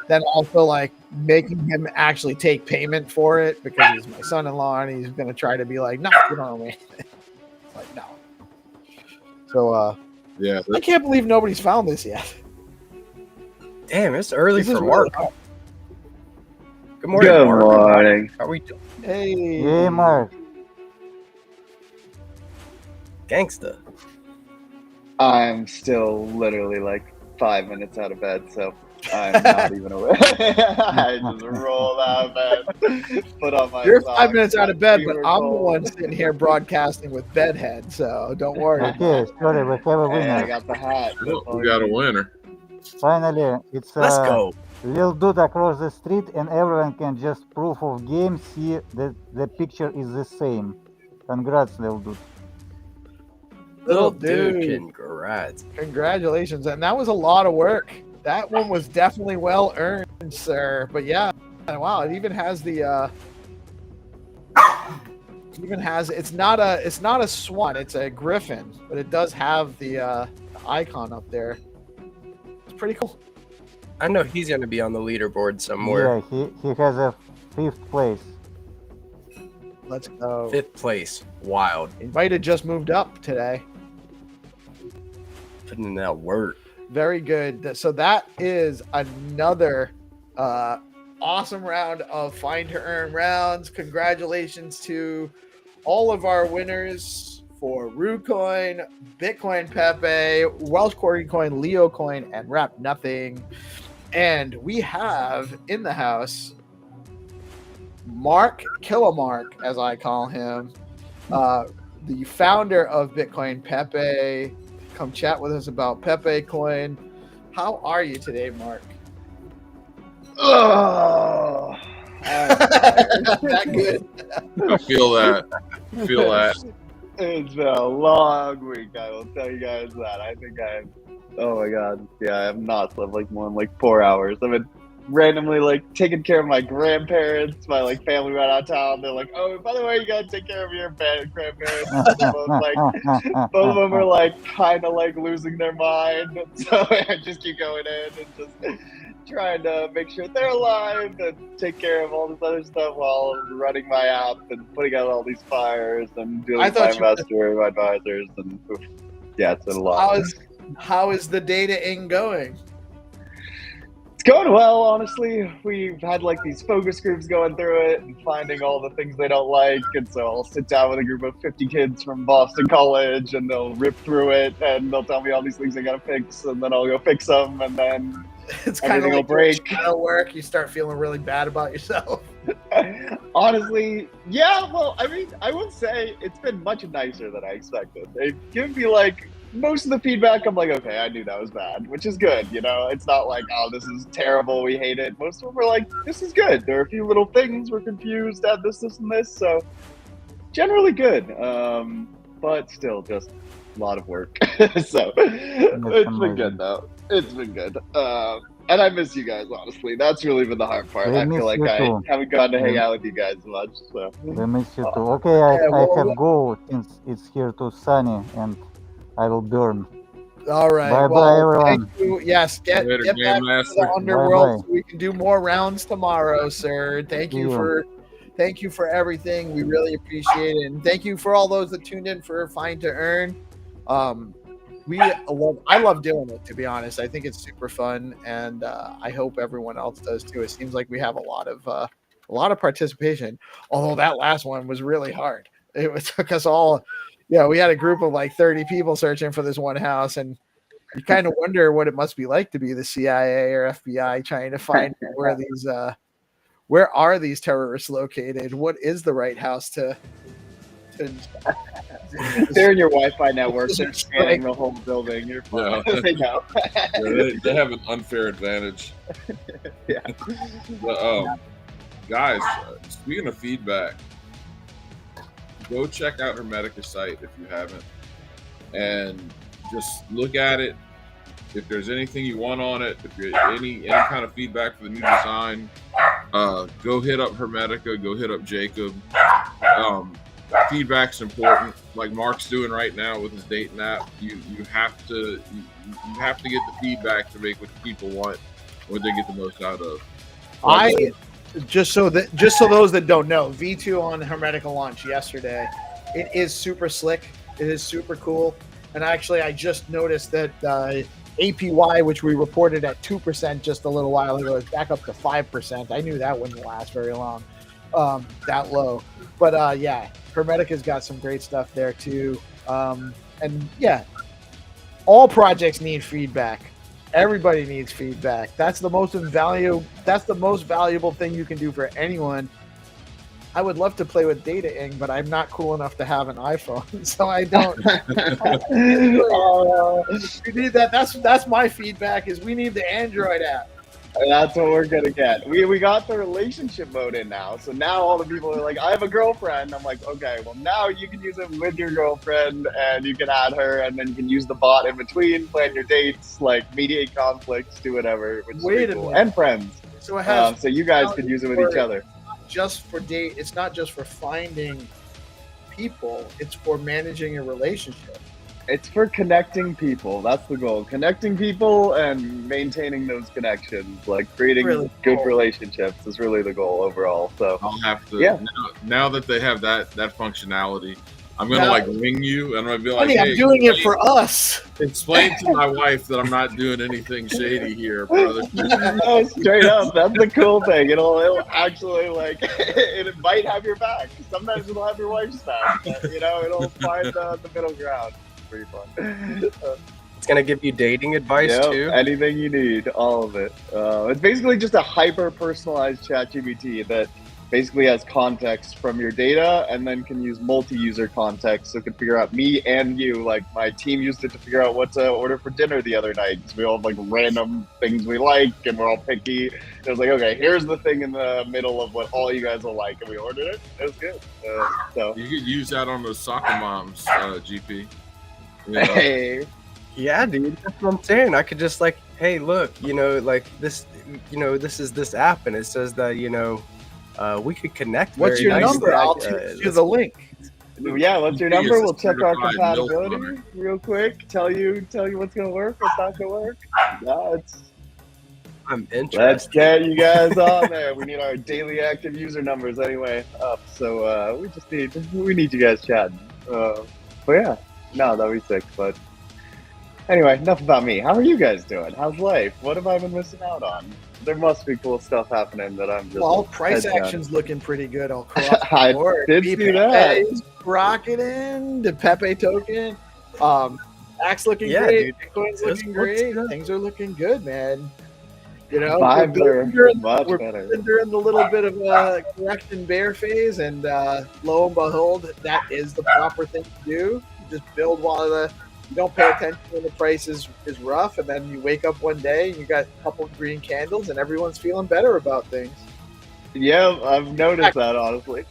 then also like making him actually take payment for it because he's my son-in-law and he's going to try to be like, no, you don't owe me. Like, no. So, yeah, I can't believe nobody's found this yet. Damn, it's early This is for Mark. really- Good morning, Good Mark. morning. How are we doing? Hey, Hey, Mark. Gangsta. I'm still literally like 5 minutes out of bed, so I'm not even aware. I just rolled out of bed, put on my You're socks, 5 minutes out of bed, but fever I'm the cold. one sitting here broadcasting with bedhead, so don't worry. Okay, sorry, we have a Hey, I winner. got the hat. we got a winner. Finally, it's Let's go. little dude across the street, and everyone can just proof of game see that the picture is the same. Congrats, little dude. Little dude, congrats. Congratulations. And that was a lot of work. That one was definitely well earned, sir. But yeah, wow, it even has the even has it's not a swan, it's a griffin, but it does have the icon up there. It's pretty cool. I know he's gonna be on the leaderboard somewhere. Yeah, he has a 5th place. Let's go. 5th place. Wild. Invited just moved up today. Putting in that work. Very good. So that is another awesome round of Find2Earn rounds. Congratulations to all of our winners for RuCoin, Bitcoin Pepe, Welsh Corgi Coin, Leo Coin, and Wrap Nothing. And we have in the house Mark Killamark, as I call him, the founder of Bitcoin Pepe. Come chat with us about Pepe Coin. How are you today, Mark? Oh, That good. I feel that. it's been a long week. I will tell you guys that. I think oh my god, yeah, I have not slept like more than like 4 hours. I've been randomly like taking care of my grandparents. My like family went out of town. They're like, oh, by the way, you gotta take care of your grandparents. They're both of them are like kind of like losing their mind. So I just keep going in and just trying to make sure they're alive and take care of all this other stuff while running my app and putting out all these fires and dealing with my investor advisors. And yeah, it's been a lot. How is the data going? It's going well, honestly. We've had like these focus groups going through it and finding all the things they don't like. And so I'll sit down with a group of 50 kids from Boston College and they'll rip through it and they'll tell me all these things I gotta fix, and then I'll go fix them, and then it's kind of like break. Work. You start feeling really bad about yourself. Honestly, yeah. Well, I mean, I would say it's been much nicer than I expected. They give me like most of the feedback. I'm like, okay, I knew that was bad, which is good. You know, it's not like, oh, this is terrible, we hate it. Most of them were like, this is good. There are a few little things we're confused at, this, and this. So generally good, but still just a lot of work. So it's been good though. It's been good. And I miss you guys, honestly. That's really been the hard part. I feel like I haven't gotten to hang out with you guys much. So I miss you too. Okay, I have go since it's here too sunny, and I will burn. All right. Bye, everyone. Thank you. Yes, get back to the underworld so we can do more rounds tomorrow, sir. Thank you for everything. We really appreciate it. And thank you for all those that tuned in for Find2Earn. I love doing it, to be honest. I think it's super fun, and I hope everyone else does too. It seems like we have a lot of participation. Although that last one was really hard. It took us all. Yeah, we had a group of like 30 people searching for this one house, and you kind of wonder what it must be like to be the CIA or FBI trying to find where are these terrorists located? What is the right house to they're in your Wi-Fi network. They're scanning the whole building. You're fine. Yeah. They know. They have an unfair advantage. Yeah. But, guys, speaking of feedback, go check out Hermetica's site if you haven't, and just look at it. If there's anything you want on it, if you any kind of feedback for the new design, go hit up Hermetica. Go hit up Jacob. Feedback's important, like Mark's doing right now with his dating app. You have to get the feedback to make what people want, what they get the most out of. Just so those that don't know, V2 on Hermetica launch yesterday. It is super slick. It is super cool. And actually, I just noticed that APY, which we reported at 2% just a little while ago, is back up to 5%. I knew that wouldn't last very long, that low. But yeah, Hermetica's got some great stuff there too. And yeah, all projects need feedback. Everybody needs feedback. That's the most valuable thing you can do for anyone. I would love to play with DataIng, but I'm not cool enough to have an iPhone, so I don't. We need that. That's my feedback. Is we need the Android app. And that's what we're gonna get. We got the relationship mode in now, so now all the people are like, I have a girlfriend. I'm like, okay, well now you can use it with your girlfriend, and you can add her, and then you can use the bot in between, plan your dates, like mediate conflicts, do whatever. Which is cool. And friends. So it has. So you guys can use it with each other. Just for date. It's not just for finding people. It's for managing a relationship. It's for connecting people. That's the goal. Connecting people and maintaining those connections, like creating Really good cool. relationships is really the goal overall. So I'll have to. Yeah. Now that they have that functionality, I'm gonna Now- like ring you and I'm gonna be like, Honey, "Hey, I'm doing it explain- for us. Explain to my wife that I'm not doing anything shady here, brother." no, straight up, that's the cool thing. It'll actually like it might have your back. Sometimes it'll have your wife's back. But, it'll find the middle ground. Pretty fun. It's gonna give you dating advice Yep, too. anything you need, all of it. It's basically just a hyper personalized ChatGPT that basically has context from your data and then can use multi-user context, so it can figure out me and you. Like my team used it to figure out what to order for dinner the other night, because we all have like random things we like and we're all picky. It was like, okay, here's the thing in the middle of what all you guys will like, and we ordered it. It was good. So You could use that on those soccer moms, GP. You know? hey, Yeah, dude, that's what I'm saying. I could just like, hey, look, like this, this is this app, and it says that we could connect. What's very your nicely. number? I'll Uh, text you the link. yeah, what's your He is number? a We'll check our certified compatibility milk runner. real quick. Tell you what's gonna work, what's not gonna work. Yeah, I'm let's interested. get you guys on there. We need our daily active user numbers anyway up. So we need you guys chatting. But yeah, no, that'd be sick. But anyway, enough about me. How are you guys doing? How's life? What have I been missing out on? There must be cool stuff happening that I'm just. Well, price head down. action's looking pretty good across I the board. did see that. Pepe's rocketing. The Pepe token. Axe looking Yeah, great. dude. Bitcoin's Let's looking go to great. that. Things are looking good, man. Vibes we're are during, much we're better. during the little bit of correction bear phase, and lo and behold, that is the proper thing to do. You just build while you don't pay attention when the price is rough, and then you wake up one day and you got a couple of green candles, and everyone's feeling better about things. Yeah, I've noticed that honestly.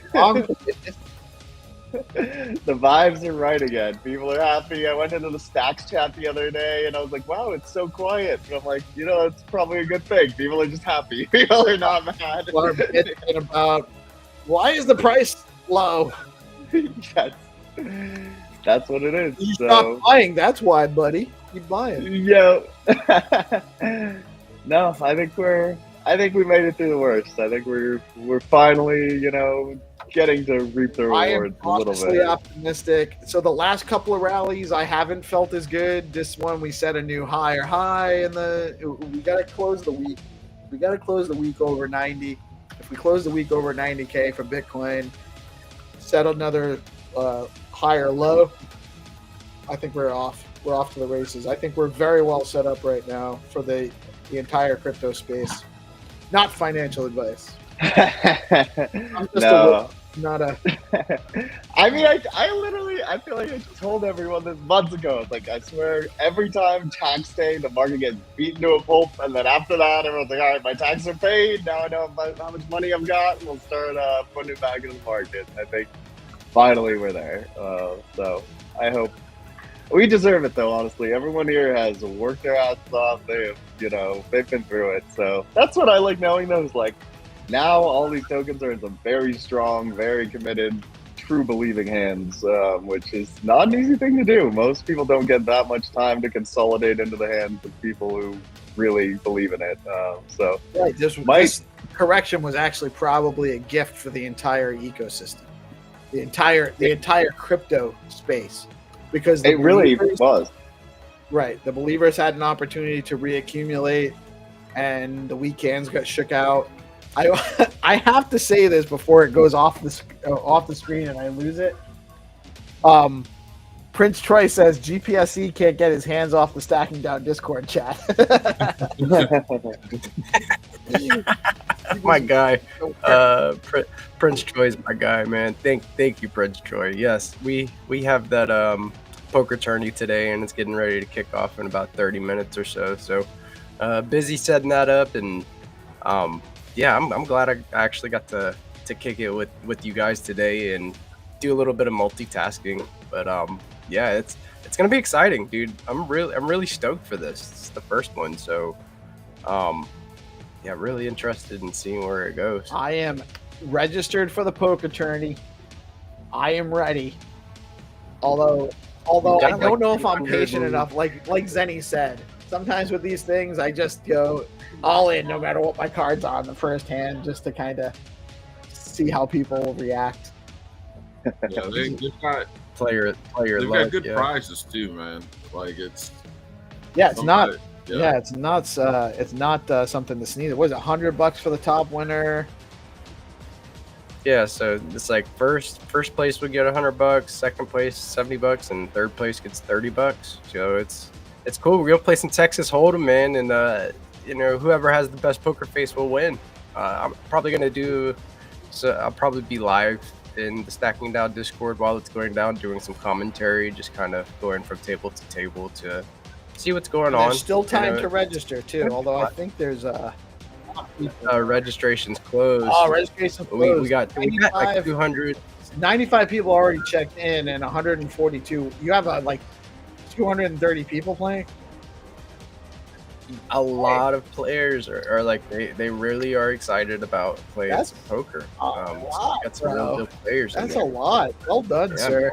The vibes are right again. People are happy. I went into the Stacks chat the other day and I was like, wow, it's so quiet. And I'm like, it's probably a good thing. People are just happy. People are not mad. Or bitching about why is the price low? Yes. That's what it is. You So, stop buying. That's why, buddy. Keep buying. yeah. No, I think we made it through the worst. I think we're finally, getting to reap the I am rewards a little cautiously bit. optimistic. So the last couple of rallies, I haven't felt as good. This one, we set a new higher high, and we got to close the week. We got to close the week over 90. If we close the week over 90K for Bitcoin, set another higher low, I think we're off. We're off to the races. I think we're very well set up right now for the entire crypto space. Not financial advice. I'm just not a. I mean, I literally, I feel like I told everyone this months ago. It's like, I swear, every time tax day, the market gets beaten to a pulp, and then after that, everyone's like, all right, my taxes are paid. Now I know how much money I've got, and we'll start putting it back into the market. I think finally we're there. So I hope we deserve it, though. Honestly, everyone here has worked their asses off. They've been through it. So that's what I like knowing. Those like. Now all these tokens are in some very strong, very committed, true believing hands, which is not an easy thing to do. Most people don't get that much time to consolidate into the hands of people who really believe in it. So Right. This correction was actually probably a gift for the entire ecosystem, the entire crypto space, because it really was. Right. The believers had an opportunity to reaccumulate, and the weekends got shook out. I have to say this before it goes off the screen and I lose it. Prince Troy says GPSE can't get his hands off the StackingDAO Discord chat. My guy, Prince Troy's my guy, man. Thank you, Prince Troy. Yes, we have that poker tourney today, and it's getting ready to kick off in about 30 minutes or so. So busy setting that up, and yeah, I'm glad I actually got to kick it with you guys today and do a little bit of multitasking. But yeah, it's gonna be exciting, dude. I'm really stoked for this. It's the first one, so yeah, really interested in seeing where it goes. I am registered for the poker tourney. I am ready. Although I don't know if I'm patient enough. Like Zenny said, sometimes with these things, I just go all in, no matter what my cards are on the first hand, just to kind of see how people will react. Yeah, they've got player they've luck, got good yeah. prizes too, man. Like it's it's not. yeah. Yeah, it's not something to sneeze at. What is it, $100 for the top winner? Yeah, so it's like first place would get $100, second place $70, and third place gets $30. So it's cool. We're gonna play some Texas Hold'em, man, and you know, whoever has the best poker face will win. I'm probably gonna I'll probably be live in the StackingDAO Discord while it's going down, doing some commentary, just kind of going from table to table to see what's going on. There's still time to register too, although I think there's registration's closed. Oh, registration's closed. We got like 200. 95 people already checked in, and 142. You have like 230 people playing. A lot of players are like they really are excited about playing some poker. Lot, so we got some real good players. That's a lot. Well done, sir.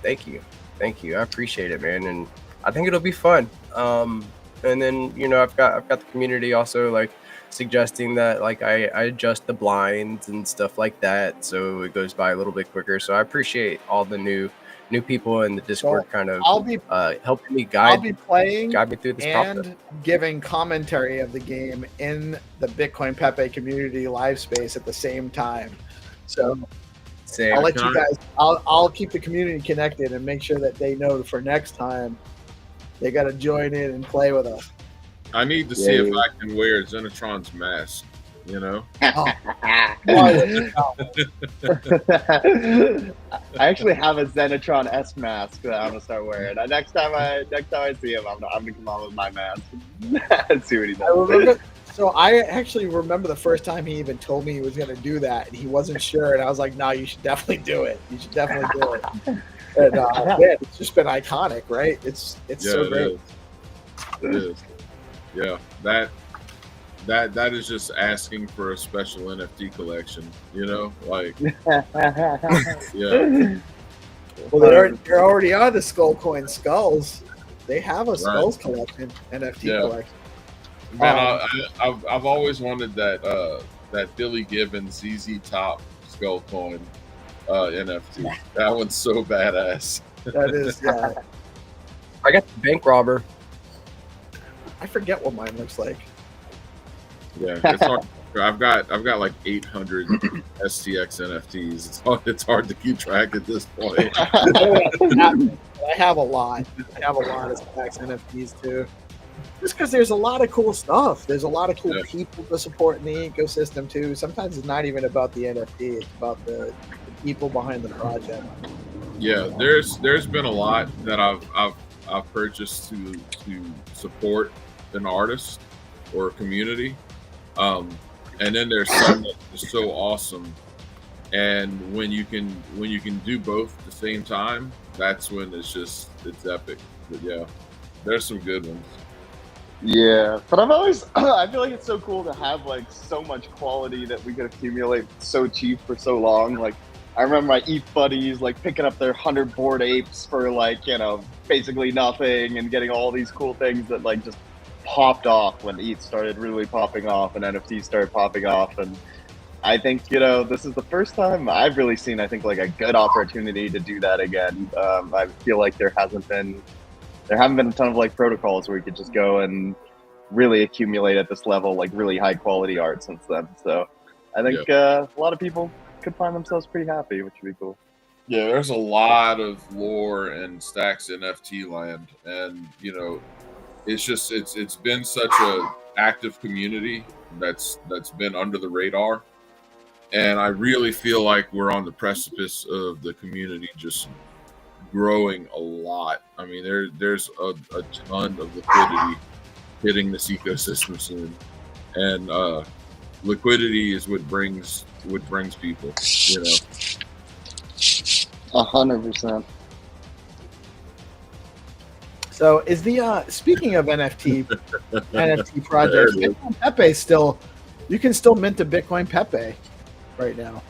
Thank you. I appreciate it, man, and I think it'll be fun. And then, you know, I've got the community also like suggesting that like I adjust the blinds and stuff like that, so it goes by a little bit quicker. So I appreciate all the new people in the Discord kind of helping me guide me through this and process. Giving commentary of the game in the Bitcoin Pepe community live space at the same time. So I'll let you guys. I'll keep the community connected and make sure that they know for next time they got to join in and play with us. I need to see if I can wear Xenitron's mask. You know. I actually have a Xenitron S mask that I'm gonna start wearing. Next time I see him, I'm gonna come on with my mask and see what he does. So I actually remember the first time he even told me he was going to do that, and he wasn't sure, and I was like, "No, you should definitely do it. You should definitely do it." And man, it's just been iconic, right? It's so great. It is. Yeah, that is just asking for a special NFT collection, you know, like yeah. Well, they're already on the Skull Coin Skulls. They have a Skulls collection, NFT collection. Man, I've always wanted that Billy Gibbons ZZ Top Skull Coin NFT. That one's so badass. That is, yeah. I got the bank robber. I forget what mine looks like. Yeah, it's hard. I've got like 800 STX NFTs. It's hard to keep track at this point. I have a lot. I have a lot of STX NFTs too. Just because there's a lot of cool stuff. There's a lot of cool people to support in the ecosystem too. Sometimes it's not even about the NFT. It's about the people behind the project. Yeah, there's been a lot that I've purchased to support an artist or a community. And then there's some that is so awesome. And when you can do both at the same time, that's when it's epic. But yeah, there's some good ones. Yeah, but I feel like it's so cool to have like so much quality that we could accumulate so cheap for so long. Like I remember my ETH buddies like picking up their 100 Bored Apes for like, you know, basically nothing, and getting all these cool things that like just popped off when ETH started really popping off and NFTs started popping off. And I think, you know, this is the first time I've really seen, I think, like a good opportunity to do that again. I feel like there haven't been a ton of like protocols where you could just go and really accumulate at this level, like really high quality art since then. So I think a lot of people could find themselves pretty happy, which would be cool. Yeah, there's a lot of lore in Stacks NFT land, and you know, it's been such a active community that's been under the radar, and I really feel like we're on the precipice of the community just growing a lot. I mean, there's a ton of liquidity hitting this ecosystem soon, and liquidity is what brings people, you know. 100%. So is the speaking of NFT projects, Bitcoin Pepe you can still mint a Bitcoin Pepe right now.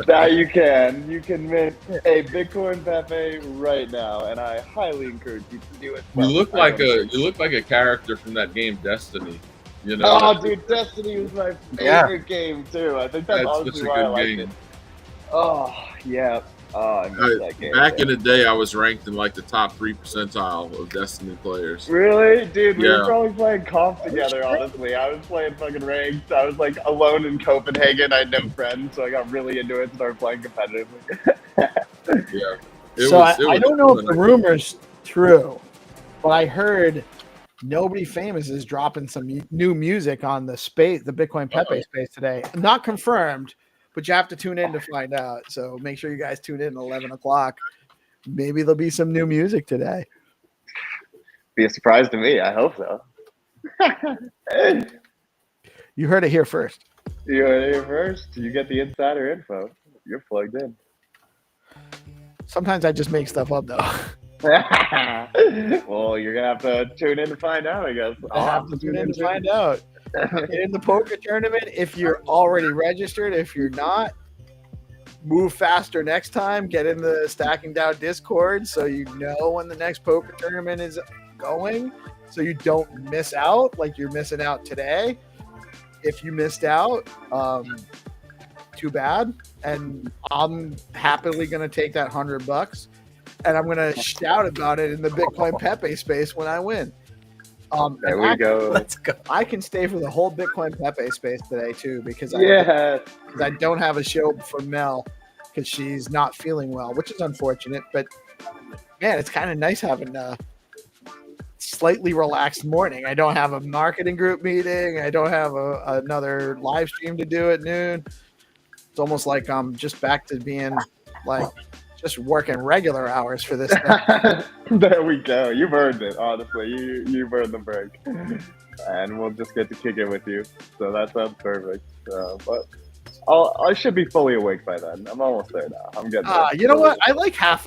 Now you can mint a Bitcoin Pepe right now, and I highly encourage you to do it. You look like a character from that game Destiny. You know? Oh, dude, Destiny was my favorite game too. I think that's honestly why I liked it. Oh yeah. Oh, I missed that game. Back in the day, I was ranked in like the top 3 percentile of Destiny players. Really? Dude, we were probably playing comp together, honestly. I was playing fucking ranked. I was like alone in Copenhagen. I had no friends, so I got really into it and started playing competitively. I don't know if the rumor's true, but I heard Nobody Famous is dropping some new music on the Bitcoin Pepe space today. Not confirmed, but you have to tune in to find out. So make sure you guys tune in at 11 o'clock. Maybe there'll be some new music today. Be a surprise to me. I hope so. You heard it here first. You heard it here first. You get the insider info. You're plugged in. Sometimes I just make stuff up, though. Well, you're going to have to tune in to find out, I guess. I'll have to tune in to find out. Get in the poker tournament if you're already registered. If you're not, move faster next time. Get in the StackingDAO Discord so you know when the next poker tournament is going, so you don't miss out like you're missing out today. If you missed out, too bad. And I'm happily going to take that $100, and I'm going to shout about it in the Bitcoin Pepe space when I win. There we go. Let's go. I can stay for the whole Bitcoin Pepe space today too, because I don't have a show for Mel because she's not feeling well, which is unfortunate. But man, it's kind of nice having a slightly relaxed morning. I don't have a marketing group meeting. I don't have another live stream to do at noon. It's almost like I'm just back to being like just working regular hours for this stuff. There we go. You've earned it, honestly. You've earned the break. And we'll just get to kick it with you. So that sounds perfect. But I should be fully awake by then. I'm almost there now. I'm getting there. You know what? I like half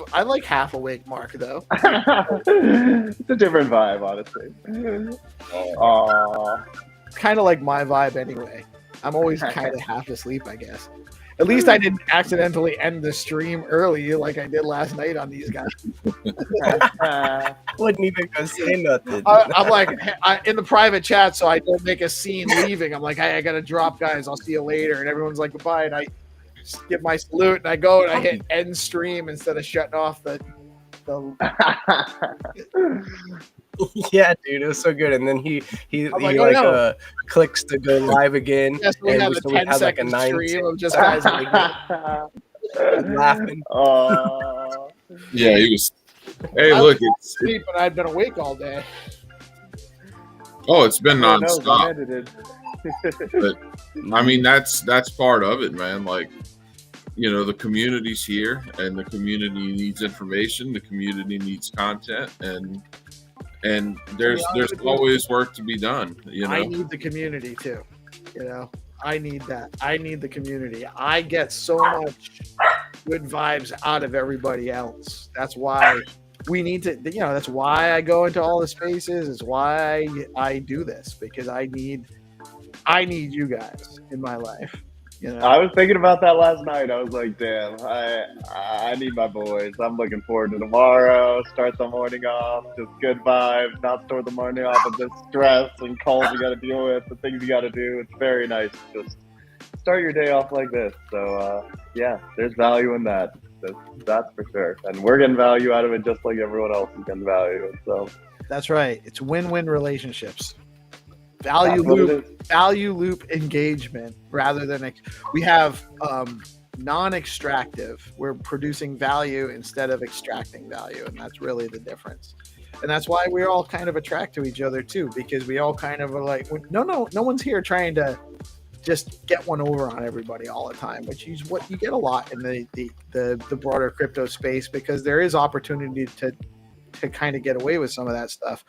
awake mark though. It's a different vibe, honestly. It's kind of like my vibe anyway. I'm always kind of half asleep, I guess. At least I didn't accidentally end the stream early like I did last night on these guys. Wouldn't even go say nothing. I'm like, in the private chat, so I don't make a scene leaving. I'm like, hey, I got to drop, guys. I'll see you later. And everyone's like, goodbye. And I just give my salute, and I go and I hit end stream instead of shutting off the Yeah, dude, it was so good. And then he no. clicks to go live again. Yes, we have a 10-second stream of just guys laughing. Yeah, he was. Hey, I look, was asleep and I'd been awake all day. It's been nonstop. But I mean, that's part of it, man. Like, you know, the community's here, and the community needs information. The community needs content, and there's always work to be done. You know, I need the community too. You know, I need that. I need the community. I get so much good vibes out of everybody else. That's why we need to. You know, that's why I go into all the spaces. It's why I do this, because I need you guys in my life. You know? I was thinking about that last night. I was like, damn, I need my boys. I'm looking forward to tomorrow. Start the morning off, just good vibes, not start the morning off with this stress and calls you got to deal with, the things you got to do. It's very nice to just start your day off like this. So, yeah, there's value in that. That's for sure. And we're getting value out of it just like everyone else is getting value. So that's right. It's win-win relationships. Value loop engagement rather than we have non-extractive. We're producing value instead of extracting value, and that's really the difference. And that's why we all kind of attract to each other too, because we all kind of are like, no one's here trying to just get one over on everybody all the time, which is what you get a lot in the broader crypto space, because there is opportunity to kind of get away with some of that stuff.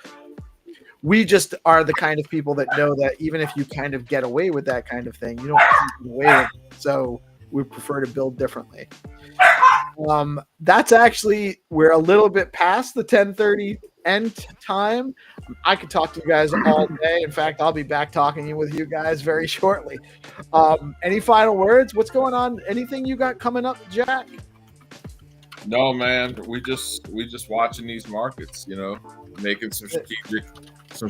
We just are the kind of people that know that even if you kind of get away with that kind of thing, you don't get away with it. So we prefer to build differently. That's actually, we're a little bit past the 10:30 end time. I could talk to you guys all day. In fact, I'll be back talking with you guys very shortly. Any final words? What's going on? Anything you got coming up, Jack? No, man. We just watching these markets. Making some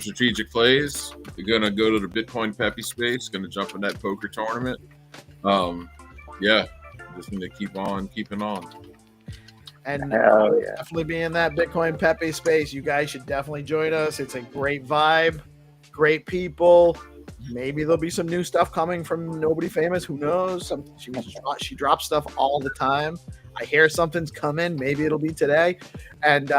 strategic plays. We're gonna go to the Bitcoin Pepe space. Gonna jump in that poker tournament. Just gonna keep on keeping on. And definitely be in that Bitcoin Pepe space. You guys should definitely join us. It's a great vibe, great people. Maybe there'll be some new stuff coming from Nobody Famous. Who knows? She drops stuff all the time. I hear something's coming. Maybe it'll be today. And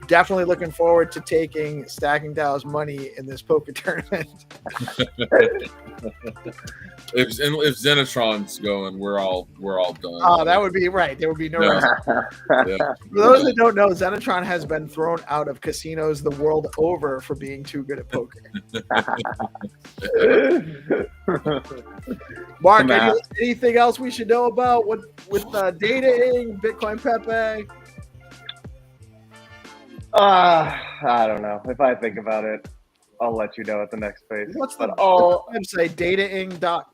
definitely looking forward to taking StackingDAO's money in this poker tournament. If Xenitron's going, we're all done. Oh, that would be right. There would be no rest. For those that don't know, Xenitron has been thrown out of casinos the world over for being too good at poker. Mark, anything else we should know about with dating, Bitcoin Pepe? I don't know. If I think about it, I'll let you know at the next phase. What's the website? Dataing.io.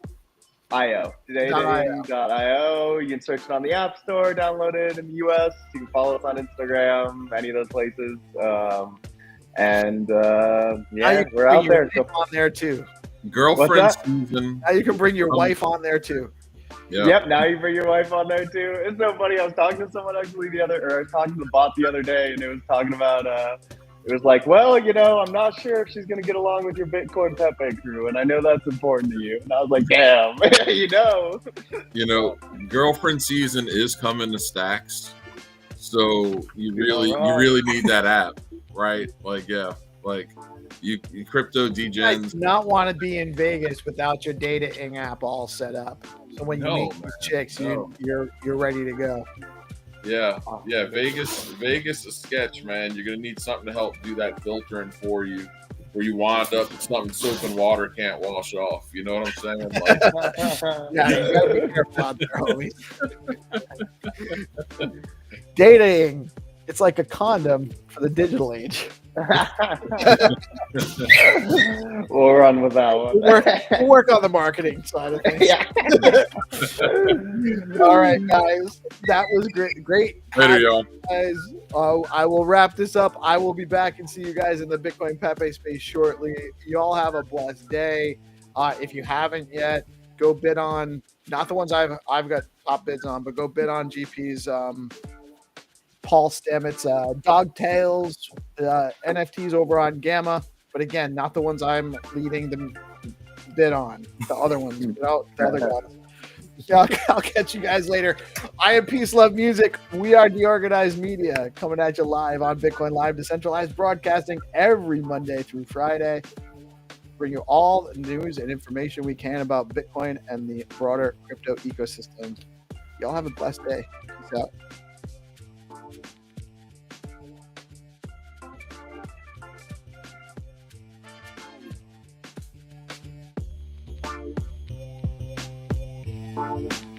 Dataing.io. You can search it on the App Store, download it in the US. You can follow us on Instagram, any of those places. We're out there. So on there too. Girlfriend season. Now you can bring your wife on there too. Yep, now you bring your wife on there too. It's so funny. I was talking to someone actually I was talking to the bot the other day, and it was talking about it was like, well, I'm not sure if she's gonna get along with your Bitcoin Pepe crew, and I know that's important to you. And I was like, damn, girlfriend season is coming to Stacks, so you really need that app, right? You crypto degens. I do not want to be in Vegas without your Dataing app all set up. So when you meet these chicks, you're ready to go. Yeah. Vegas is sketch, man. You're gonna need something to help do that filtering for you, where you wind up with something soap and water can't wash off. You know what I'm saying? Yeah, you gotta be careful out there, homies. Dating, it's like a condom for the digital age. We'll run with that one. We'll work on the marketing side of things. Yeah. All right, guys. That was great. Later, y'all. Guys, I will wrap this up. I will be back and see you guys in the Bitcoin Pepe space shortly. You all have a blessed day. If you haven't yet, go bid on, not the ones I've got top bids on, but go bid on GP's Paul Stamets, Dogtails, NFTs over on Gamma. But again, not the ones I'm leading the bid on. The other ones. The other ones. I'll catch you guys later. I am PeaceLoveMusic. We are DeOrganized Media, coming at you live on BitcoinLive, Decentralized, broadcasting every Monday through Friday. Bring you all the news and information we can about Bitcoin and the broader crypto ecosystem. Y'all have a blessed day. Peace out. Bye.